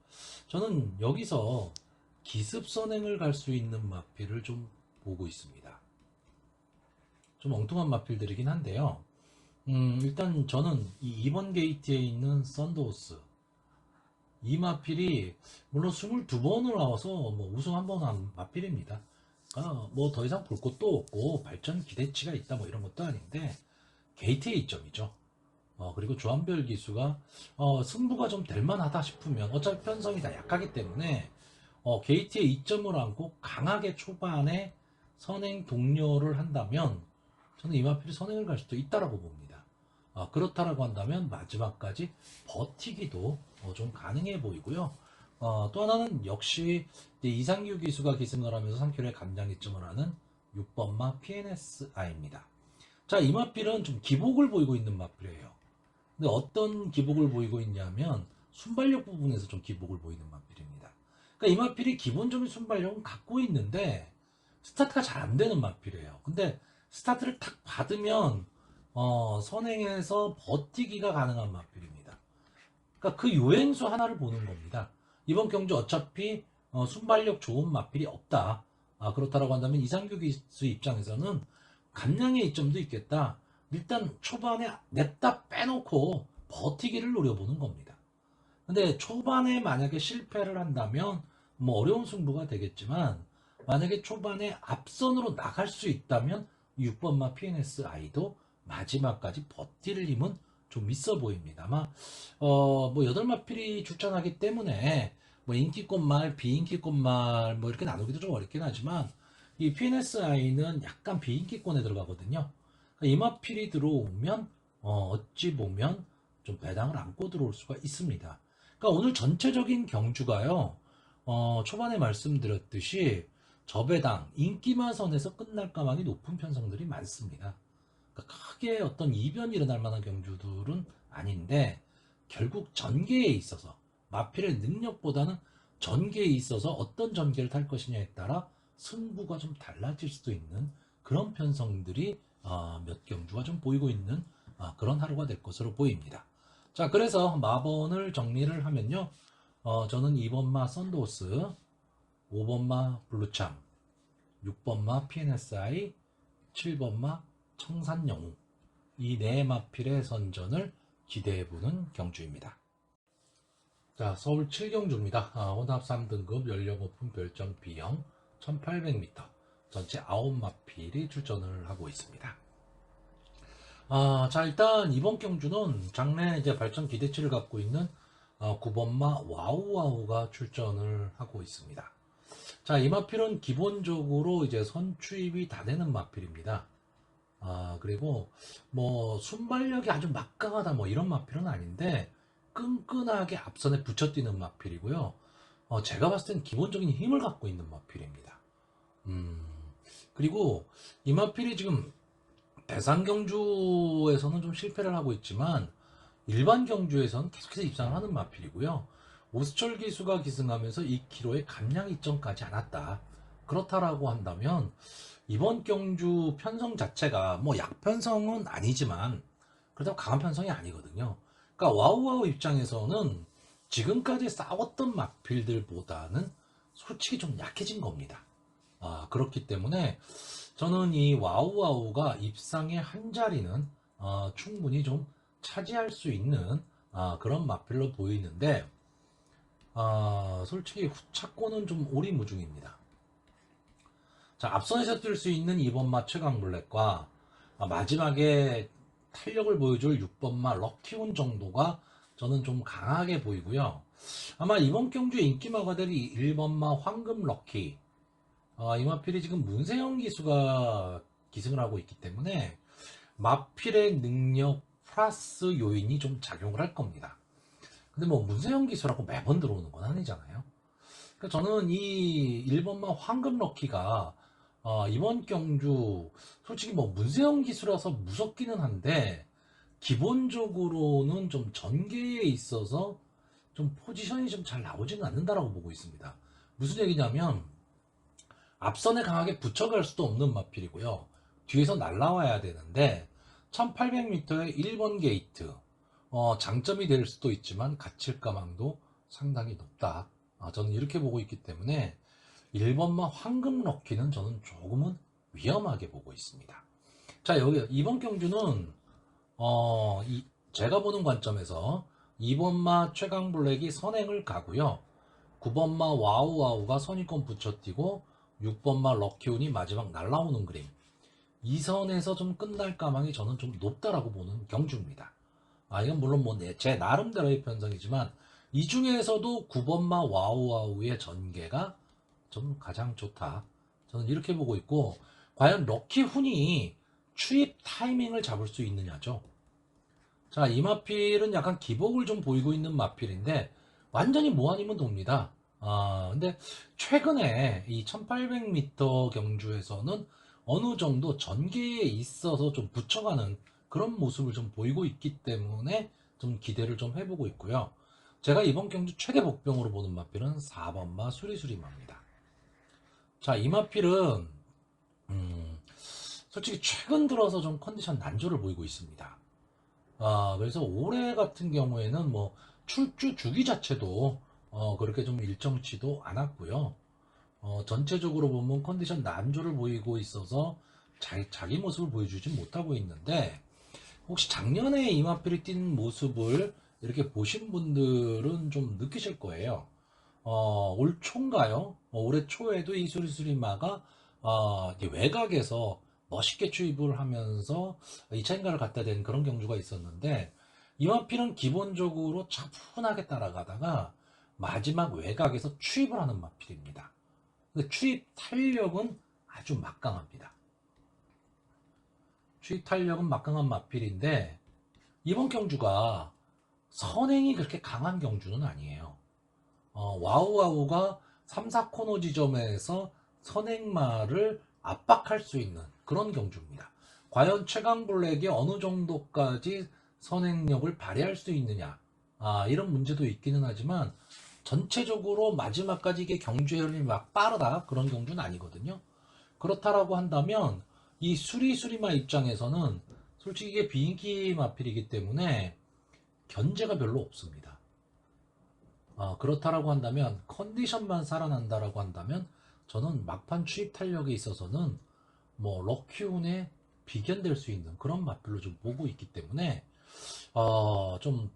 저는 여기서 기습 선행을 갈 수 있는 마필을 좀 보고 있습니다. 좀 엉뚱한 마필들이긴 한데요. 일단 저는 이 2번 게이트에 있는 썬더호스, 이 마필이 물론 22번을 나와서 뭐 우승 한 번 한 마필입니다. 뭐 더 이상 볼 것도 없고 발전 기대치가 있다 뭐 이런 것도 아닌데, 게이트의 이점이죠. 그리고 조한별 기수가 승부가 좀 될만하다 싶으면, 어차피 편성이 다 약하기 때문에 게이트의 이점을 안고 강하게 초반에 선행 동료를 한다면, 저는 이 마필이 선행을 갈 수도 있다라고 봅니다. 그렇다라고 한다면 마지막까지 버티기도 좀 가능해 보이고요. 또 하나는 역시 이상규 기수가 기승을 하면서 3km의 감량 이점을 하는 6번마 PNSI입니다. 자, 이 마필은 좀 기복을 보이고 있는 마필이에요. 근데 어떤 기복을 보이고 있냐면 순발력 부분에서 좀 기복을 보이는 마필입니다. 그러니까 이 마필이 기본적인 순발력은 갖고 있는데 스타트가 잘 안 되는 마필이에요. 근데 스타트를 탁 받으면 선행해서 버티기가 가능한 마필입니다. 그러니까 그 요행수 하나를 보는 겁니다. 이번 경주 어차피 순발력 좋은 마필이 없다. 그렇다라고 한다면 이상규 기수 입장에서는 감량의 이점도 있겠다. 일단 초반에 냅다 빼놓고 버티기를 노려보는 겁니다. 근데 초반에 만약에 실패를 한다면 뭐 어려운 승부가 되겠지만, 만약에 초반에 앞선으로 나갈 수 있다면 6번마 PNSI도 마지막까지 버틸 힘은 좀 있어 보입니다. 아마 뭐 8마필이 출전하기 때문에 뭐 인기권 말, 비인기권 말 뭐 이렇게 나누기도 좀 어렵긴 하지만, 이 PNSI는 약간 비인기권에 들어가거든요. 이 마필이 들어오면 어찌 보면 좀 배당을 안고 들어올 수가 있습니다. 그러니까 오늘 전체적인 경주가요, 초반에 말씀드렸듯이 저배당, 인기만 선에서 끝날 가망이 높은 편성들이 많습니다. 그러니까 크게 어떤 이변이 일어날 만한 경주들은 아닌데, 결국 전개에 있어서 마필의 능력보다는 전개에 있어서 어떤 전개를 탈 것이냐에 따라 승부가 좀 달라질 수도 있는 그런 편성들이 몇 경주가 좀 보이고 있는 그런 하루가 될 것으로 보입니다. 자, 그래서 마번을 정리를 하면요, 저는 2번마 썬더호스, 5번마 블루참, 6번마 PNSI, 7번마 청산영웅, 이 네 마필의 선전을 기대해보는 경주입니다. 자, 서울 7경주입니다. 혼합 3등급 연령 오픈 별점 B형 1800m, 전체 9마필이 출전을 하고 있습니다. 자, 일단 이번 경주는 장래 이제 발전 기대치를 갖고 있는 9번마 와우와우가 출전을 하고 있습니다. 자, 이 마필은 기본적으로 이제 선추입이 다 되는 마필입니다. 그리고 뭐 순발력이 아주 막강하다 뭐 이런 마필은 아닌데, 끈끈하게 앞선에 붙여뛰는 마필이고요. 제가 봤을 땐 기본적인 힘을 갖고 있는 마필입니다. 그리고 이 마필이 지금 대상 경주에서는 좀 실패를 하고 있지만, 일반 경주에서는 계속해서 입상을 하는 마필이고요. 오수철 기수가 기승하면서 2km의 감량 이점까지 않았다. 그렇다라고 한다면 이번 경주 편성 자체가 뭐 약편성은 아니지만 그렇다고 강한 편성이 아니거든요. 그러니까 와우와우 입장에서는 지금까지 싸웠던 마필들보다는 솔직히 좀 약해진 겁니다. 그렇기 때문에 저는 이 와우와우가 입상의 한 자리는 충분히 좀 차지할 수 있는 그런 마필로 보이는데, 솔직히 후차권은 좀 오리무중입니다. 자, 앞선에서 뛸 수 있는 2번마 최강블랙과 마지막에 탄력을 보여줄 6번마 럭키운 정도가 저는 좀 강하게 보이고요. 아마 이번 경주의 인기마가 될 1번마 황금 럭키, 이 마필이 지금 문세영 기수가 기승을 하고 있기 때문에 마필의 능력 플러스 요인이 좀 작용을 할 겁니다. 근데 뭐 문세영 기수라고 매번 들어오는 건 아니잖아요. 그러니까 저는 이 1번마 황금 럭키가 이번 경주 솔직히 뭐 문세영 기수라서 무섭기는 한데 기본적으로는 좀 전개에 있어서 좀 포지션이 좀 잘 나오지는 않는다라고 보고 있습니다. 무슨 얘기냐면 앞선에 강하게 붙여갈 수도 없는 마필이고요. 뒤에서 날라와야 되는데 1800m의 1번 게이트 장점이 될 수도 있지만 갇힐 가망도 상당히 높다. 저는 이렇게 보고 있기 때문에 1번마 황금 럭키는 저는 조금은 위험하게 보고 있습니다. 자, 여기 이번 경주는 제가 보는 관점에서 2번마 최강블랙이 선행을 가고요. 9번마 와우와우가 선입권 붙여뛰고 6번마 럭키운이 마지막 날라오는 그림. 이 선에서 좀 끝날 가망이 저는 좀 높다라고 보는 경주입니다. 이건 물론 뭐 제 나름대로의 편성이지만 이 중에서도 9번마 와우와우의 전개가 좀 가장 좋다. 저는 이렇게 보고 있고 과연 럭키훈이 추입 타이밍을 잡을 수 있느냐죠. 자, 이 마필은 약간 기복을 좀 보이고 있는 마필인데 완전히 뭐 아니면 돕니다. 근데 최근에 이 1800m 경주에서는 어느 정도 전개에 있어서 좀 붙여가는 그런 모습을 좀 보이고 있기 때문에 좀 기대를 좀 해보고 있고요. 제가 이번 경주 최대 복병으로 보는 마필은 4번마 수리수리마입니다. 자, 이 마필은 솔직히 최근 들어서 좀 컨디션 난조를 보이고 있습니다. 그래서 올해 같은 경우에는 뭐 출주 주기 자체도 그렇게 좀 일정치도 않았고요. 전체적으로 보면 컨디션 난조를 보이고 있어서 자기 모습을 보여주지 못하고 있는데 혹시 작년에 이마필이 뛴 모습을 이렇게 보신 분들은 좀 느끼실 거예요. 올 초인가요? 올해 초에도 이 수리수리마가 이제 외곽에서 멋있게 추입을 하면서 2차인가를 갖다 댄 그런 경주가 있었는데 이마필은 기본적으로 차분하게 따라가다가 마지막 외곽에서 추입을 하는 마필입니다. 근데 추입 탄력은 아주 막강합니다. 추입 탄력은 막강한 마필인데 이번 경주가 선행이 그렇게 강한 경주는 아니에요. 와우와우가 3, 4코너 지점에서 선행마를 압박할 수 있는 그런 경주입니다. 과연 최강블랙이 어느 정도까지 선행력을 발휘할 수 있느냐, 이런 문제도 있기는 하지만 전체적으로 마지막까지 이게 경주의 흐름이 막 빠르다 그런 경주는 아니거든요. 그렇다라고 한다면 이 수리수리마 입장에서는 솔직히 이게 비인기 마필이기 때문에 견제가 별로 없습니다. 그렇다라고 한다면 컨디션만 살아난다라고 한다면 저는 막판 추입 탄력에 있어서는 뭐 럭키운에 비견될 수 있는 그런 마필로 좀 보고 있기 때문에 좀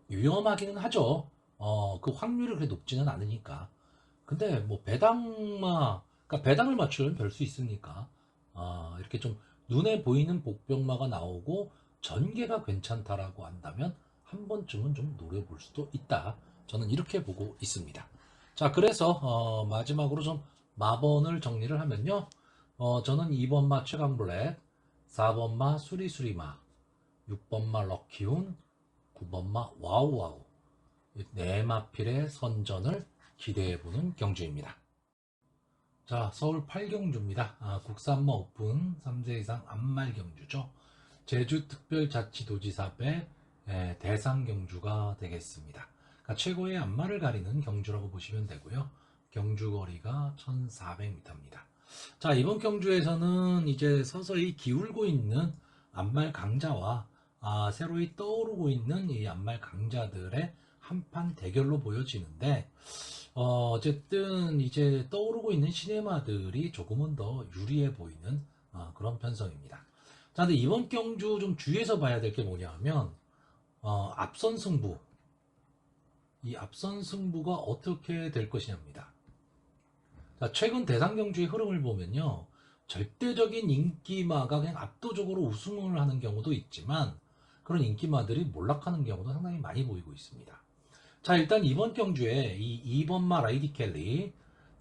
위험하기는 하죠. 그 확률이 그렇게 높지는 않으니까. 근데 뭐 그러니까 배당을 맞추려면 별 수 있으니까 이렇게 좀 눈에 보이는 복병마가 나오고 전개가 괜찮다라고 한다면 한 번쯤은 좀 노려볼 수도 있다. 저는 이렇게 보고 있습니다. 자, 그래서 마지막으로 좀 마번을 정리를 하면요. 저는 2번마 최강블랙, 4번마 수리수리마, 6번마 럭키운, 9번마 와우와우 네 마필의 선전을 기대해보는 경주입니다. 자, 서울 8경주입니다. 국산마 오픈 3세 이상 암말 경주죠. 제주특별자치도지사배 대상 경주가 되겠습니다. 그러니까 최고의 암말을 가리는 경주라고 보시면 되고요. 경주 거리가 1400m입니다. 자, 이번 경주에서는 이제 서서히 기울고 있는 암말 강자와 새로이 떠오르고 있는 이 암말 강자들의 한판 대결로 보여지는데 어쨌든 이제 떠오르고 있는 시네마들이 조금은 더 유리해 보이는 그런 편성입니다. 자, 근데 이번 경주 좀 주의해서 봐야 될 게 뭐냐 하면 앞선 승부, 이 앞선 승부가 어떻게 될 것이냐입니다. 자, 최근 대상 경주의 흐름을 보면요, 절대적인 인기마가 그냥 압도적으로 우승을 하는 경우도 있지만 그런 인기마들이 몰락하는 경우도 상당히 많이 보이고 있습니다. 자, 일단 이번 경주에 이 2번마 라이디 켈리,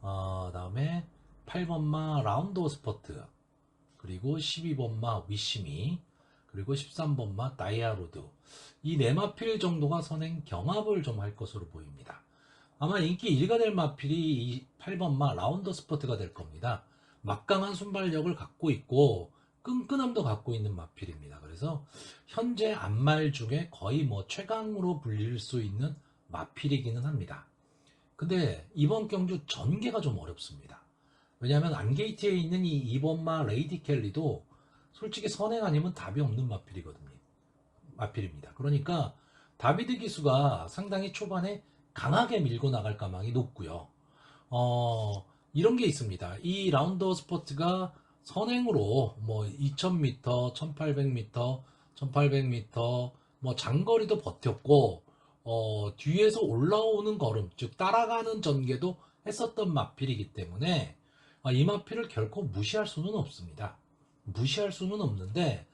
다음에 8번마 라운드 스퍼트, 그리고 12번마 위시미, 그리고 13번마 다이아로드, 이 네 마필 정도가 선행 경합을 좀 할 것으로 보입니다. 아마 인기 1위가 될 마필이 이 8번마 라운드 스퍼트가 될 겁니다. 막강한 순발력을 갖고 있고 끈끈함도 갖고 있는 마필입니다. 그래서 현재 안말 중에 거의 뭐 최강으로 불릴 수 있는 마필이기는 합니다. 근데 이번 경주 전개가 좀 어렵습니다. 왜냐하면 안게이트에 있는 이 2번마 레이디 켈리도 솔직히 선행 아니면 답이 없는 마필입니다. 그러니까 다비드 기수가 상당히 초반에 강하게 밀고 나갈 가망이 높고요. 이런 게 있습니다. 이 라운더 스포츠가 선행으로 뭐 2000m, 1800m, 1800m 뭐 장거리도 버텼고 뒤에서 올라오는 걸음, 즉 따라가는 전개도 했었던 마필이기 때문에 이 마필을 결코 무시할 수는 없습니다. 무시할 수는 없는데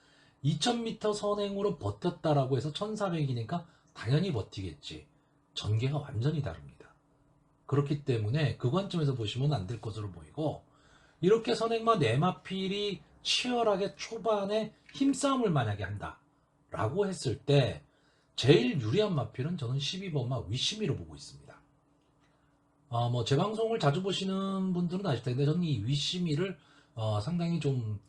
2000m 선행으로 버텼다라고 해서 1400이니까 당연히 버티겠지. 전개가 완전히 다릅니다. 그렇기 때문에 그 관점에서 보시면 안 될 것으로 보이고, 이렇게 선행마 네마필이 치열하게 초반에 힘싸움을 만약에 한다 라고 했을 때 제일 유리한 마필은 저는 12번마 위시미로 보고 있습니다. 뭐 제 방송을 자주 보시는 분들은 아실 텐데 저는 이 위시미를 상당히 좀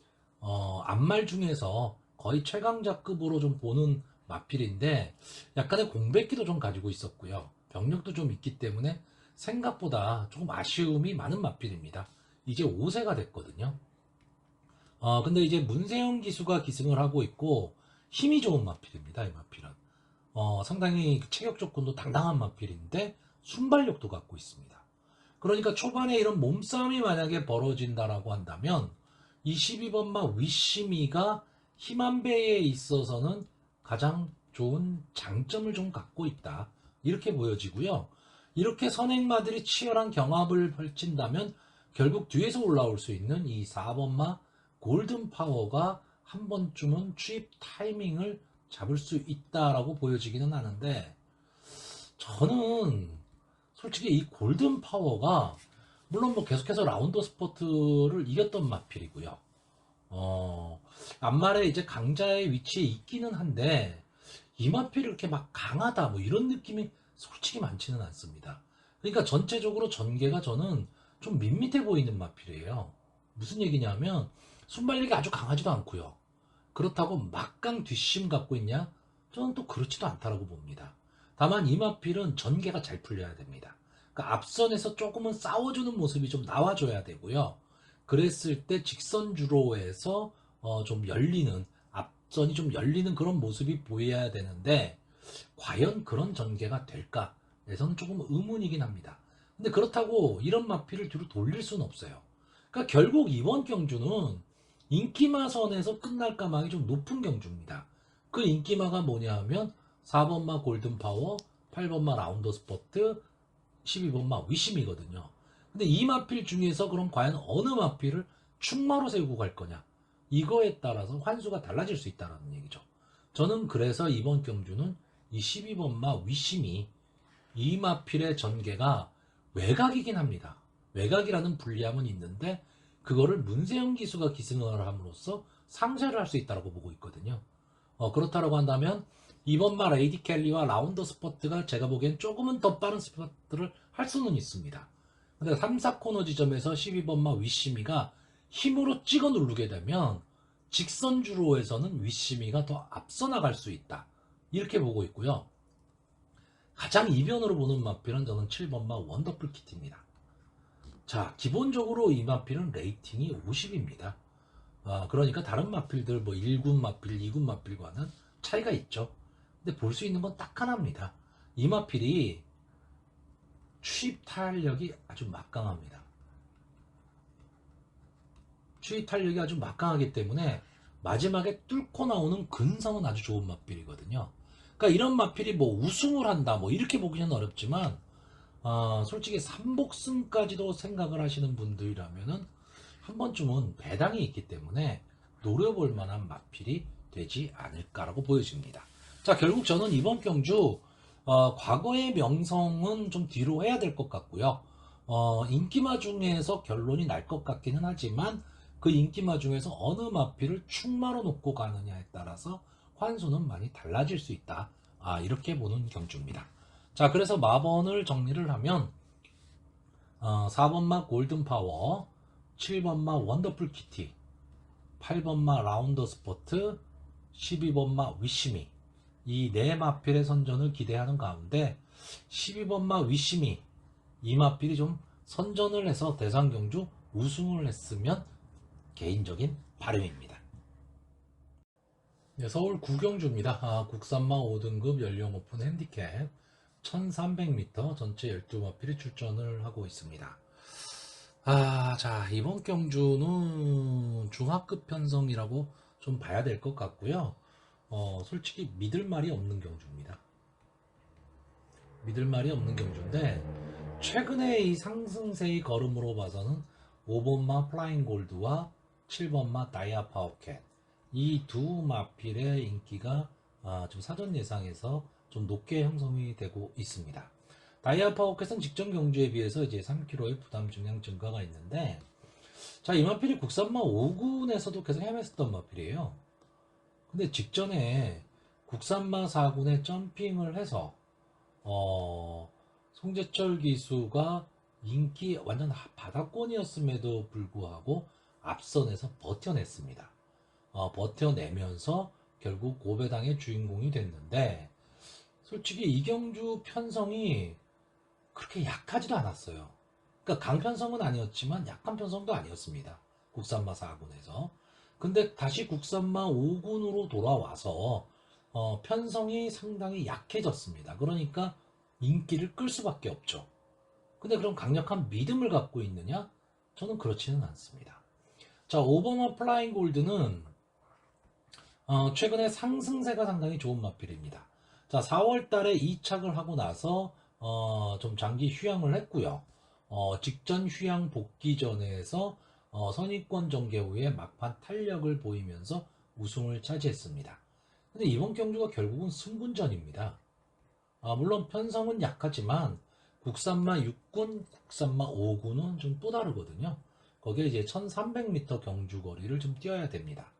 안말 중에서 거의 최강자급으로 좀 보는 마필인데 약간의 공백기도 좀 가지고 있었고요. 병력도 좀 있기 때문에 생각보다 조금 아쉬움이 많은 마필입니다. 이제 5세가 됐거든요. 근데 이제 문세영 기수가 기승을 하고 있고 힘이 좋은 마필입니다. 이 마필은. 상당히 체격 조건도 당당한 마필인데 순발력도 갖고 있습니다. 그러니까 초반에 이런 몸싸움이 만약에 벌어진다라고 한다면 이 12번마 위시미가 힘한배에 있어서는 가장 좋은 장점을 좀 갖고 있다. 이렇게 보여지고요. 이렇게 선행마들이 치열한 경합을 펼친다면 결국 뒤에서 올라올 수 있는 이 4번마 골든파워가 한 번쯤은 추입 타이밍을 잡을 수 있다라고 보여지기는 하는데 저는 솔직히 이 골든파워가 물론 뭐 계속해서 라운더 스포트를 이겼던 마필이고요. 앞말에 이제 강자의 위치에 있기는 한데 이 마필이 이렇게 막 강하다 뭐 이런 느낌이 솔직히 많지는 않습니다. 그러니까 전체적으로 전개가 저는 좀 밋밋해 보이는 마필이에요. 무슨 얘기냐면 순발력이 아주 강하지도 않고요. 그렇다고 막강 뒷심 갖고 있냐? 저는 또 그렇지도 않다라고 봅니다. 다만 이 마필은 전개가 잘 풀려야 됩니다. 그러니까 앞선에서 조금은 싸워주는 모습이 좀 나와줘야 되고요. 그랬을 때 직선 주로에서 좀 열리는 앞선이 좀 열리는 그런 모습이 보여야 되는데 과연 그런 전개가 될까에서는 조금 의문이긴 합니다. 근데 그렇다고 이런 마필을 뒤로 돌릴 수는 없어요. 그러니까 결국 이번 경주는 인기마선에서 끝날 가망이 좀 높은 경주입니다. 그 인기마가 뭐냐 하면 4번마 골든파워, 8번마 라운더 스포트, 12번마 위심이거든요. 근데 이 마필 중에서 그럼 과연 어느 마필을 충마로 세우고 갈 거냐? 이거에 따라서 환수가 달라질 수 있다는 얘기죠. 저는 그래서 이번 경주는 이 12번마 위심이 이 마필의 전개가 외곽이긴 합니다. 외곽이라는 불리함은 있는데 그거를 문세영 기수가 기승을 함으로써 상쇄를 할 수 있다고 보고 있거든요. 그렇다고 한다면 이번마 레이디 켈리와 라운더 스포트가 제가 보기엔 조금은 더 빠른 스포트를 할 수는 있습니다. 근데 3, 4코너 지점에서 12번마 위시미가 힘으로 찍어 누르게 되면 직선 주로에서는 위시미가 더 앞서 나갈 수 있다. 이렇게 보고 있고요. 가장 이변으로 보는 마필은 저는 7번마 원더풀 키트입니다. 자, 기본적으로 이 마필은 레이팅이 50입니다. 그러니까 다른 마필들 뭐 1군 마필, 2군 마필과는 차이가 있죠. 근데 볼 수 있는 건 딱 하나입니다. 이 마필이 추입 탄력이 아주 막강합니다. 추입 탄력이 아주 막강하기 때문에 마지막에 뚫고 나오는 근성은 아주 좋은 마필이거든요. 그러니까 이런 마필이 뭐 우승을 한다 뭐 이렇게 보기는 어렵지만 솔직히 3복승까지도 생각을 하시는 분들이라면은 한 번쯤은 배당이 있기 때문에 노려볼 만한 마필이 되지 않을까라고 보여집니다. 자, 결국 저는 이번 경주 과거의 명성은 좀 뒤로 해야 될 것 같고요. 인기마 중에서 결론이 날 것 같기는 하지만 그 인기마 중에서 어느 마필을 충마로 놓고 가느냐에 따라서 환수는 많이 달라질 수 있다. 이렇게 보는 경주입니다. 자, 그래서 마번을 정리를 하면 4번마 골든파워, 7번마 원더풀 키티, 8번마 라운더 스포트, 12번마 위시미, 이 네 마필의 선전을 기대하는 가운데 12번마 위시미, 이 마필이 좀 선전을 해서 대상경주 우승을 했으면 개인적인 바람입니다. 네, 서울 구경주입니다. 국산마 5등급 연령 오픈 핸디캡 1300m 전체 12마필이 출전을 하고 있습니다. 자, 이번 경주는 중하급 편성이라고 좀 봐야 될 것 같고요. 솔직히 믿을 말이 없는 경주입니다. 믿을 말이 없는 경주인데, 최근에 이 상승세의 걸음으로 봐서는 5번마 플라잉 골드와 7번마 다이아 파워캣, 이 두 마필의 인기가 좀 사전 예상에서 좀 높게 형성이 되고 있습니다. 다이아 파워캣은 직전 경주에 비해서 이제 3kg의 부담 중량 증가가 있는데, 자, 이 마필이 국산마 5군에서도 계속 헤맸었던 마필이에요. 근데 직전에 국산마 4군에 점핑을 해서 송재철 기수가 인기 완전 바닥권이었음에도 불구하고 앞선에서 버텨냈습니다. 버텨내면서 결국 고배당의 주인공이 됐는데, 솔직히 이경주 편성이 그렇게 약하지도 않았어요. 그러니까 강편성은 아니었지만 약한 편성도 아니었습니다. 국산마 4군에서. 근데 다시 국산마 5군으로 돌아와서 편성이 상당히 약해졌습니다. 그러니까 인기를 끌 수밖에 없죠. 근데 그럼 강력한 믿음을 갖고 있느냐? 저는 그렇지는 않습니다. 자, 5번마 플라잉 골드는 최근에 상승세가 상당히 좋은 마필입니다. 자, 4월 달에 이착을 하고 나서 좀 장기 휴양을 했고요. 직전 휴양 복귀전에서 선입권 전개 후에 막판 탄력을 보이면서 우승을 차지했습니다. 근데 이번 경주가 결국은 승분전입니다. 물론 편성은 약하지만 국산마 6군, 국산마 5군은 좀 또 다르거든요. 거기에 이제 1300m 경주 거리를 좀 뛰어야 됩니다.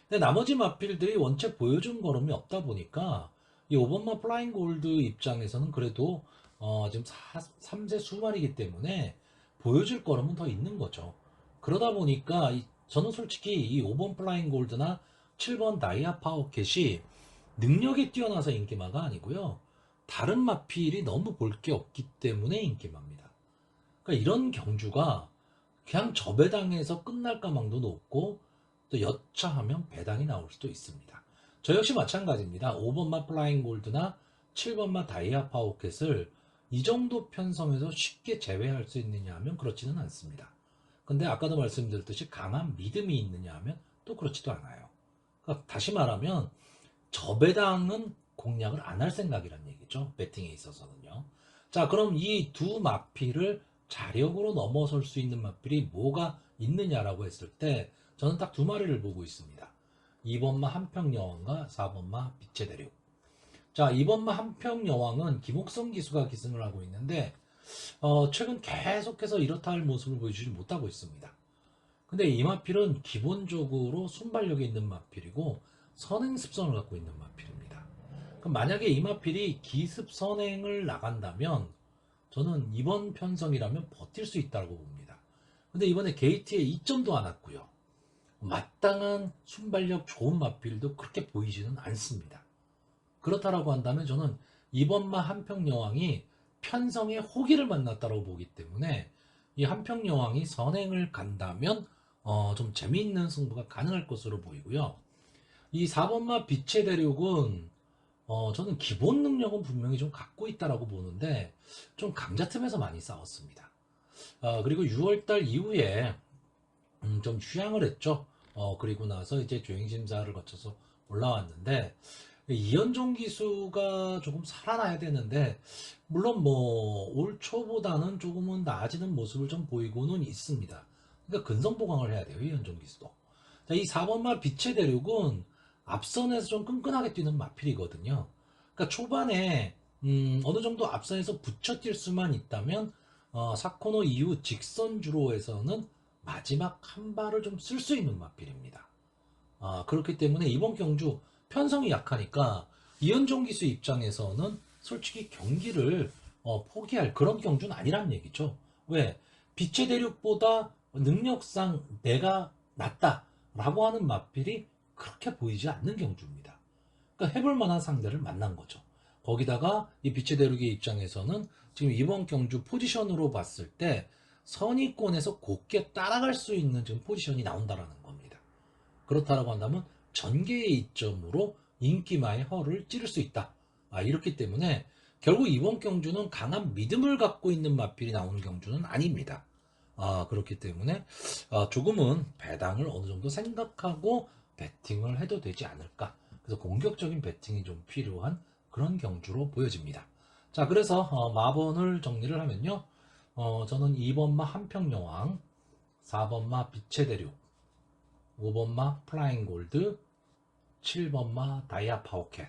근데 나머지 마필들이 원체 보여준 걸음이 없다 보니까 이 5번마 플라잉 골드 입장에서는 그래도 지금 3세 수말이기 때문에 보여줄 걸음은 더 있는 거죠. 그러다 보니까 저는 솔직히 이 5번 플라잉 골드나 7번 다이아 파워캣이 능력이 뛰어나서 인기마가 아니고요. 다른 마필이 너무 볼 게 없기 때문에 인기마입니다. 그러니까 이런 경주가 그냥 저 배당에서 끝날 가망도 높고 또 여차하면 배당이 나올 수도 있습니다. 저 역시 마찬가지입니다. 5번마 플라잉 골드나 7번마 다이아 파워캣을 이 정도 편성에서 쉽게 제외할 수 있느냐 하면 그렇지는 않습니다. 근데 아까도 말씀드렸듯이 강한 믿음이 있느냐 하면 또 그렇지도 않아요. 그러니까 다시 말하면 저 배당은 공략을 안 할 생각이란 얘기죠. 배팅에 있어서는요. 자, 그럼 이 두 마필을 자력으로 넘어설 수 있는 마필이 뭐가 있느냐라고 했을 때 저는 딱 두 마리를 보고 있습니다. 2번마 한평여왕과 4번마 빛의 대륙. 자, 2번마 한평여왕은 김옥성 기수가 기승을 하고 있는데 최근 계속해서 이렇다 할 모습을 보여주지 못하고 있습니다. 근데 이 마필은 기본적으로 순발력이 있는 마필이고 선행 습성을 갖고 있는 마필입니다. 그럼 만약에 이 마필이 기습 선행을 나간다면 저는 이번 편성이라면 버틸 수 있다고 봅니다. 근데 이번에 게이트에 2점도 안 왔고요. 마땅한 순발력 좋은 마필도 그렇게 보이지는 않습니다. 그렇다라고 한다면 저는 이번마 한평여왕이 편성의 호기를 만났다고 보기 때문에 이 한평여왕이 선행을 간다면 좀 재미있는 승부가 가능할 것으로 보이고요. 이 4번마 빛의 대륙은 저는 기본 능력은 분명히 좀 갖고 있다라고 보는데 좀 강자 틈에서 많이 싸웠습니다. 그리고 6월달 이후에 좀 휴양을 했죠. 그리고 나서 이제 주행심사를 거쳐서 올라왔는데 이현종 기수가 조금 살아나야 되는데 물론 뭐 올 초보다는 조금은 나아지는 모습을 좀 보이고는 있습니다. 그러니까 근성보강을 해야 돼요, 이현종 기수도. 자, 이 4번마 빛의 대륙은 앞선에서 좀 끈끈하게 뛰는 마필이거든요. 그러니까 초반에 어느 정도 앞선에서 붙여 뛸 수만 있다면 사코노 이후 직선 주로에서는 마지막 한 발을 좀 쓸 수 있는 마필입니다. 그렇기 때문에 이번 경주 편성이 약하니까 이현종 기수 입장에서는 솔직히 경기를 포기할 그런 경주는 아니란 얘기죠. 왜? 빛의 대륙보다 능력상 내가 낫다라고 하는 마필이 그렇게 보이지 않는 경주입니다. 그러니까 해볼 만한 상대를 만난 거죠. 거기다가 이 빛의 대륙의 입장에서는 지금 이번 경주 포지션으로 봤을 때 선의권에서 곱게 따라갈 수 있는 지금 포지션이 나온다라는 겁니다. 그렇다라고 한다면 전개의 이점으로 인기마의 허를 찌를 수 있다. 이렇기 때문에 결국 이번 경주는 강한 믿음을 갖고 있는 마필이 나오는 경주는 아닙니다. 그렇기 때문에 조금은 배당을 어느 정도 생각하고 배팅을 해도 되지 않을까. 그래서 공격적인 배팅이 좀 필요한 그런 경주로 보여집니다. 자, 그래서 마번을 정리를 하면요. 저는 2번마 한평여왕, 4번마 빛의 대륙, 5번마 플라잉 골드, 7번마 다이아 파워캣.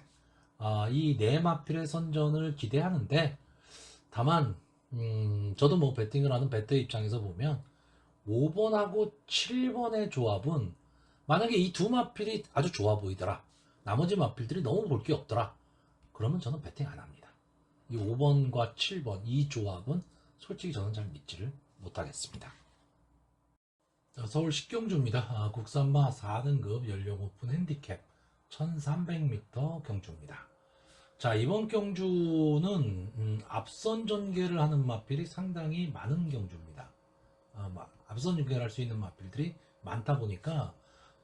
이 네 마필의 선전을 기대하는데, 다만 저도 뭐 배팅을 하는 배터 입장에서 보면 5번하고 7번의 조합은 만약에 이 두 마필이 아주 좋아 보이더라, 나머지 마필들이 너무 볼 게 없더라, 그러면 저는 배팅 안 합니다. 이 5번과 7번 이 조합은 솔직히 저는 잘 믿지를 못하겠습니다. 자, 서울 식경주입니다. 국산마 4등급 연령 오픈 핸디캡 1300m 경주입니다. 자, 이번 경주는 앞선 전개를 하는 마필이 상당히 많은 경주입니다. 앞선 전개를 할 수 있는 마필들이 많다 보니까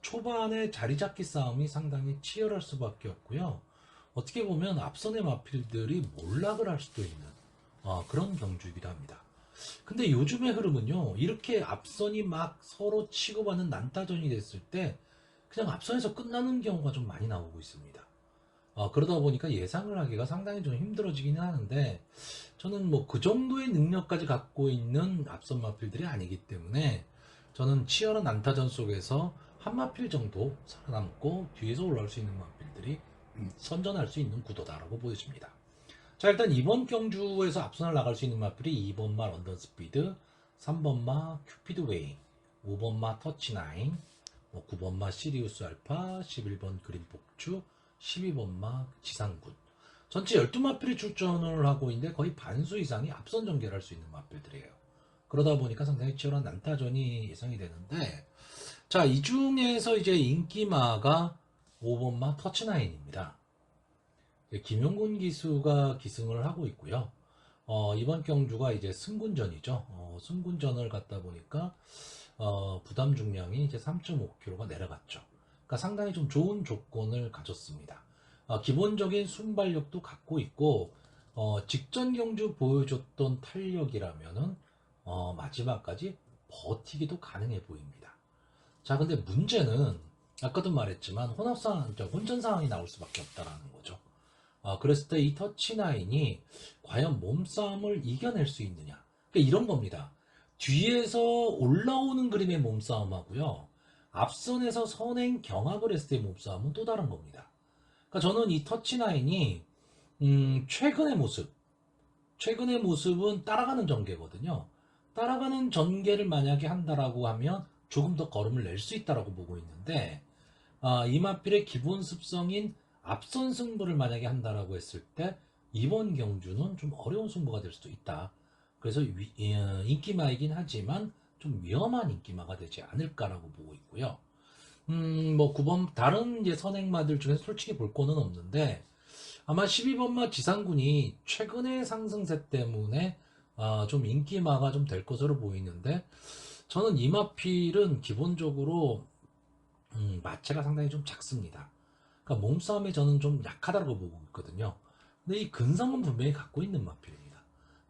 초반에 자리 잡기 싸움이 상당히 치열할 수밖에 없고요. 어떻게 보면 앞선의 마필들이 몰락을 할 수도 있는 그런 경주이기도 합니다. 근데 요즘의 흐름은요, 이렇게 앞선이 막 서로 치고받는 난타전이 됐을 때 그냥 앞선에서 끝나는 경우가 좀 많이 나오고 있습니다. 그러다 보니까 예상을 하기가 상당히 좀 힘들어지기는 하는데, 저는 뭐 그 정도의 능력까지 갖고 있는 앞선 마필들이 아니기 때문에 저는 치열한 난타전 속에서 한 마필 정도 살아남고 뒤에서 올라올 수 있는 마필들이 선전할 수 있는 구도다라고 보여집니다. 자, 일단 이번 경주에서 앞선을 나갈 수 있는 마필이 2번마 런던 스피드, 3번마 큐피드 웨이, 5번마 터치나인, 9번마 시리우스 알파, 11번 그린 폭주, 12번마 지상군. 전체 12마필이 출전을 하고 있는데 거의 반수 이상이 앞선 전개를 할 수 있는 마필들이에요. 그러다 보니까 상당히 치열한 난타전이 예상이 되는데, 자, 이 중에서 이제 인기마가 5번마 터치나인입니다. 김용군 기수가 기승을 하고 있고요. 이번 경주가 이제 승군전이죠. 승군전을 갔다 보니까 부담 중량이 이제 3.5kg가 내려갔죠. 그러니까 상당히 좀 좋은 조건을 가졌습니다. 기본적인 순발력도 갖고 있고, 직전 경주 보여줬던 탄력이라면은 마지막까지 버티기도 가능해 보입니다. 자, 근데 문제는 아까도 말했지만 혼전 상황이 나올 수밖에 없다라는 거죠. 그랬을 때 이 터치나인이 과연 몸싸움을 이겨낼 수 있느냐. 그러니까 이런 겁니다. 뒤에서 올라오는 그림의 몸싸움하고요, 앞선에서 선행 경합을 했을 때의 몸싸움은 또 다른 겁니다. 그러니까 저는 이 터치나인이 최근의 모습은 따라가는 전개거든요. 따라가는 전개를 만약에 한다라고 하면 조금 더 걸음을 낼 수 있다라고 보고 있는데, 이마필의 기본 습성인 앞선 승부를 만약에 한다라고 했을 때 이번 경주는 좀 어려운 승부가 될 수도 있다. 그래서 인기마이긴 하지만 좀 위험한 인기마가 되지 않을까라고 보고 있고요. 뭐 9번 다른 이제 선행마들 중에 솔직히 볼 거는 없는데, 아마 12번마 지상군이 최근의 상승세 때문에 좀 인기마가 좀 될 것으로 보이는데, 저는 이마필은 기본적으로 마체가 상당히 좀 작습니다. 그러니까 몸싸움에 저는 좀 약하다고 보고 있거든요. 근데 이 근성은 분명히 갖고 있는 마필입니다.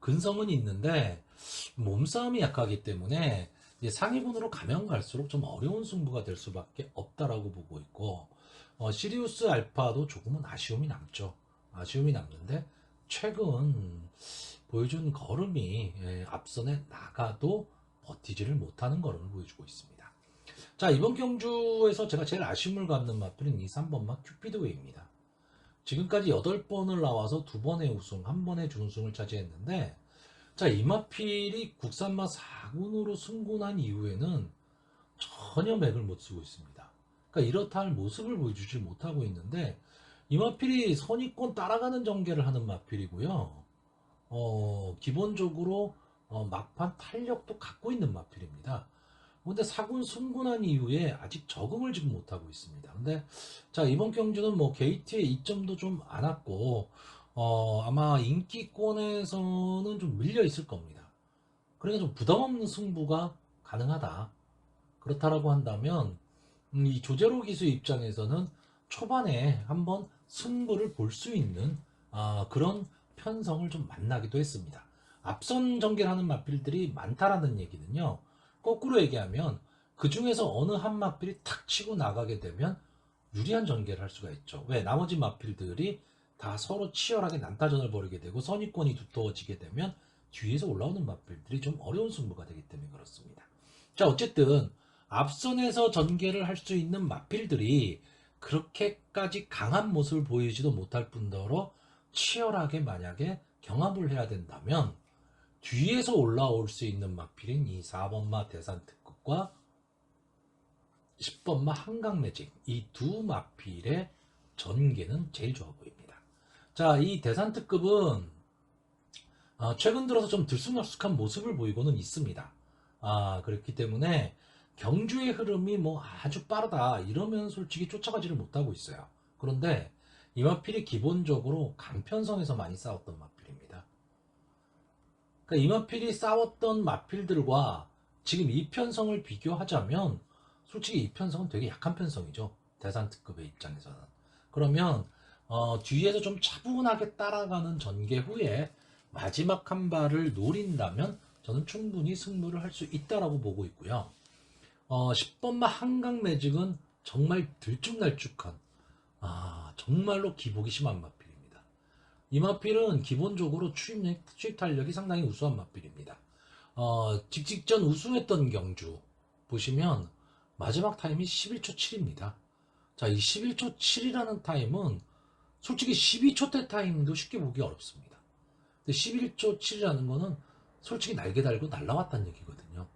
근성은 있는데 몸싸움이 약하기 때문에 이제 상위군으로 가면 갈수록 좀 어려운 승부가 될 수밖에 없다라고 보고 있고, 시리우스 알파도 조금은 아쉬움이 남죠. 아쉬움이 남는데 최근 보여준 걸음이 앞선에 나가도 버티지를 못하는 걸음을 보여주고 있습니다. 자, 이번 경주에서 제가 제일 아쉬움을 갖는 마필은 이 3번마 큐피드웨이입니다. 지금까지 8번을 나와서 2번의 우승, 1번의 준우승을 차지했는데, 자, 이마필이 국산마 4군으로 승군한 이후에는 전혀 맥을 못 쓰고 있습니다. 그러니까 이렇다 할 모습을 보여주지 못하고 있는데, 이마필이 선입권 따라가는 전개를 하는 마필이고요. 기본적으로 막판 탄력도 갖고 있는 마필입니다. 근데 사군 승군한 이후에 아직 적응을 지금 못하고 있습니다. 근데 자, 이번 경주는 뭐 게이트의 이점도 좀 안 왔고, 아마 인기권에서는 좀 밀려 있을 겁니다. 그러니까 좀 부담 없는 승부가 가능하다. 그렇다라고 한다면 이 조제로 기수 입장에서는 초반에 한번 승부를 볼 수 있는 그런 편성을 좀 만나기도 했습니다. 앞선 전개를 하는 마필들이 많다라는 얘기는요. 거꾸로 얘기하면 그 중에서 어느 한 마필이 탁 치고 나가게 되면 유리한 전개를 할 수가 있죠. 왜? 나머지 마필들이 다 서로 치열하게 난타전을 벌이게 되고 선입권이 두터워지게 되면 뒤에서 올라오는 마필들이 좀 어려운 승부가 되기 때문에 그렇습니다. 자, 어쨌든 앞선에서 전개를 할 수 있는 마필들이 그렇게까지 강한 모습을 보이지도 못할 뿐더러 치열하게 만약에 경합을 해야 된다면 뒤에서 올라올 수 있는 마필인 이 4번마 대산특급과 10번마 한강매직, 이 두 마필의 전개는 제일 좋아 보입니다. 자, 이 대산특급은 최근 들어서 좀 들쑥날쑥한 모습을 보이고는 있습니다. 그렇기 때문에 경주의 흐름이 뭐 아주 빠르다 이러면 솔직히 쫓아가지를 못하고 있어요. 그런데 이 마필이 기본적으로 강편성에서 많이 싸웠던 마필입니다. 그러니까 이 마필이 싸웠던 마필들과 지금 이 편성을 비교하자면 솔직히 이 편성은 되게 약한 편성이죠. 대산특급의 입장에서는. 그러면 뒤에서 좀 차분하게 따라가는 전개 후에 마지막 한 발을 노린다면 저는 충분히 승부를 할 수 있다라고 보고 있고요. 10번마 한강매직은 정말 들쭉날쭉한 정말로 기복이 심한 마필입니다. 이 마필은 기본적으로 추입 탄력이 상당히 우수한 마필입니다. 직직전 우승했던 경주 보시면 마지막 타임이 11초 7입니다. 자, 이 11초 7이라는 타임은 솔직히 12초 대 타임도 쉽게 보기 어렵습니다. 근데 11초 7이라는 거는 솔직히 날개 달고 날라왔다는 얘기거든요.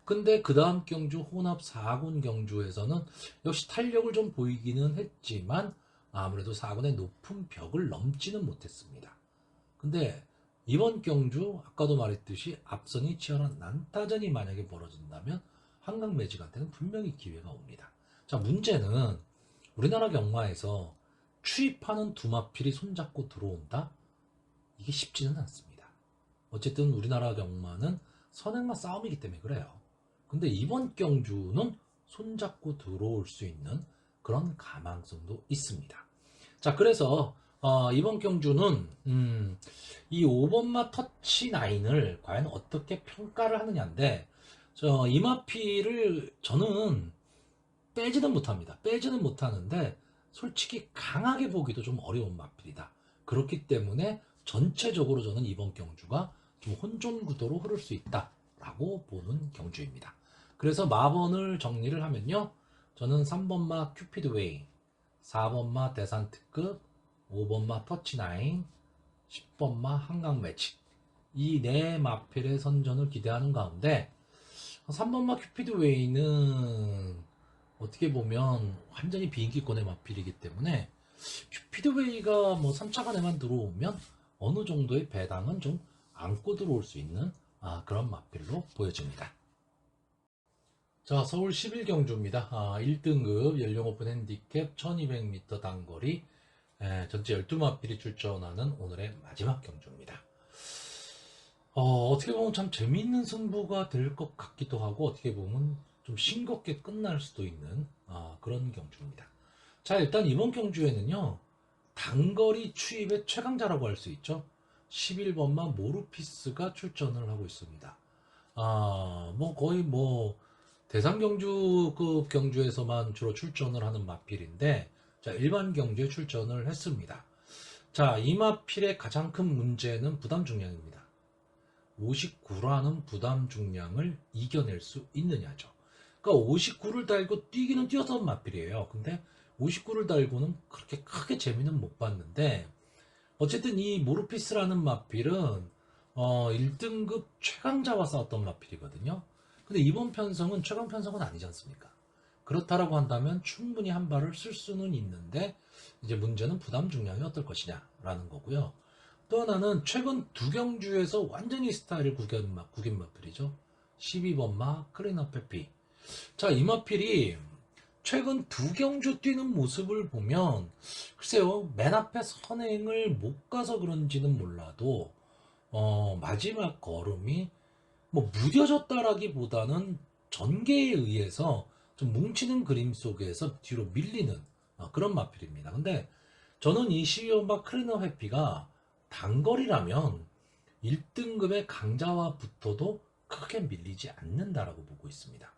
근데 그 다음 경주 혼합 4군 경주에서는 역시 탄력을 좀 보이기는 했지만 아무래도 4군의 높은 벽을 넘지는 못했습니다. 근데 이번 경주 아까도 말했듯이 앞선이 치열한 난타전이 만약에 벌어진다면 한강매직한테는 분명히 기회가 옵니다. 자, 문제는 우리나라 경마에서 추입하는 두 마필이 손잡고 들어온다? 이게 쉽지는 않습니다. 어쨌든 우리나라 경마는 선행마 싸움이기 때문에 그래요. 근데 이번 경주는 손잡고 들어올 수 있는 그런 가망성도 있습니다. 자, 그래서 이번 경주는 이 5번마 터치9을 과연 어떻게 평가를 하느냐인데 이마피를 저는 빼지는 못합니다. 빼지는 못하는데 솔직히 강하게 보기도 좀 어려운 마필이다. 그렇기 때문에 전체적으로 저는 이번 경주가 좀 혼존 구도로 흐를 수 있다라고 보는 경주입니다. 그래서 마번을 정리를 하면요. 저는 3번마 큐피드웨이, 4번마 대산특급, 5번마 터치9, 10번마 한강매직 이 네 마필의 선전을 기대하는 가운데 3번마 큐피드웨이는 어떻게 보면 완전히 비인기권의 마필이기 때문에 큐피드웨이가 뭐 3차 간에만 들어오면 어느 정도의 배당은 좀 안고 들어올 수 있는 그런 마필로 보여집니다. 자, 서울 11경주입니다. 1등급 연령 오픈 핸디캡 1200m 단거리 전체 12마필이 출전하는 오늘의 마지막 경주입니다. 어떻게 보면 참 재미있는 승부가 될 것 같기도 하고 어떻게 보면 좀 싱겁게 끝날 수도 있는 그런 경주입니다. 자, 일단 이번 경주에는요. 단거리 추입의 최강자라고 할 수 있죠. 11번마 모르피스가 출전을 하고 있습니다. 뭐 거의 뭐 대상경주급 경주에서만 주로 출전을 하는 마필인데 자, 일반 경주에 출전을 했습니다. 자, 이 마필의 가장 큰 문제는 부담 중량입니다. 59라는 부담 중량을 이겨낼 수 있느냐죠. 그러니까 59를 달고 뛰기는 뛰어서 마필이에요. 근데 59를 달고는 그렇게 크게 재미는 못 봤는데 어쨌든 이 모르피스라는 마필은 1등급 최강자와 싸웠던 마필이거든요. 근데 이번 편성은 최강 편성은 아니지 않습니까? 그렇다라고 한다면 충분히 한 발을 쓸 수는 있는데 이제 문제는 부담 중량이 어떨 것이냐라는 거고요. 또 하나는 최근 두 경주에서 완전히 스타일을 구긴 마필이죠. 12번 마 크리너 페피. 자, 이 마필이 최근 두 경주 뛰는 모습을 보면 글쎄요, 맨 앞에 선행을 못 가서 그런지는 몰라도 마지막 걸음이 뭐 무뎌졌다라기보다는 전개에 의해서 좀 뭉치는 그림 속에서 뒤로 밀리는 그런 마필입니다. 근데 저는 이 시오마 크리너 해피가 단거리라면 1등급의 강자와 붙어도 크게 밀리지 않는다라고 보고 있습니다.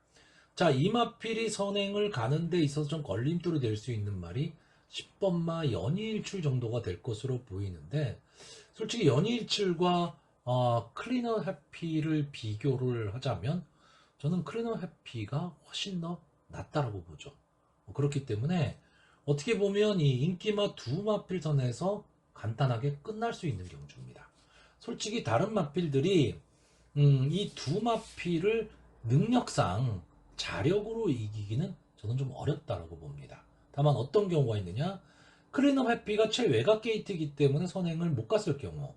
자, 이 마필이 선행을 가는 데 있어서 좀 걸림돌이 될 수 있는 말이 10번마 연이일출 정도가 될 것으로 보이는데 솔직히 연이일출과 클리너 해피를 비교를 하자면 저는 클리너 해피가 훨씬 더 낫다라고 보죠. 그렇기 때문에 어떻게 보면 이 인기마 두 마필선에서 간단하게 끝날 수 있는 경주입니다. 솔직히 다른 마필들이 이 두 마필을 능력상 자력으로 이기기는 저는 좀 어렵다라고 봅니다. 다만 어떤 경우가 있느냐? 클리너 해피가 최외곽 게이트이기 때문에 선행을 못 갔을 경우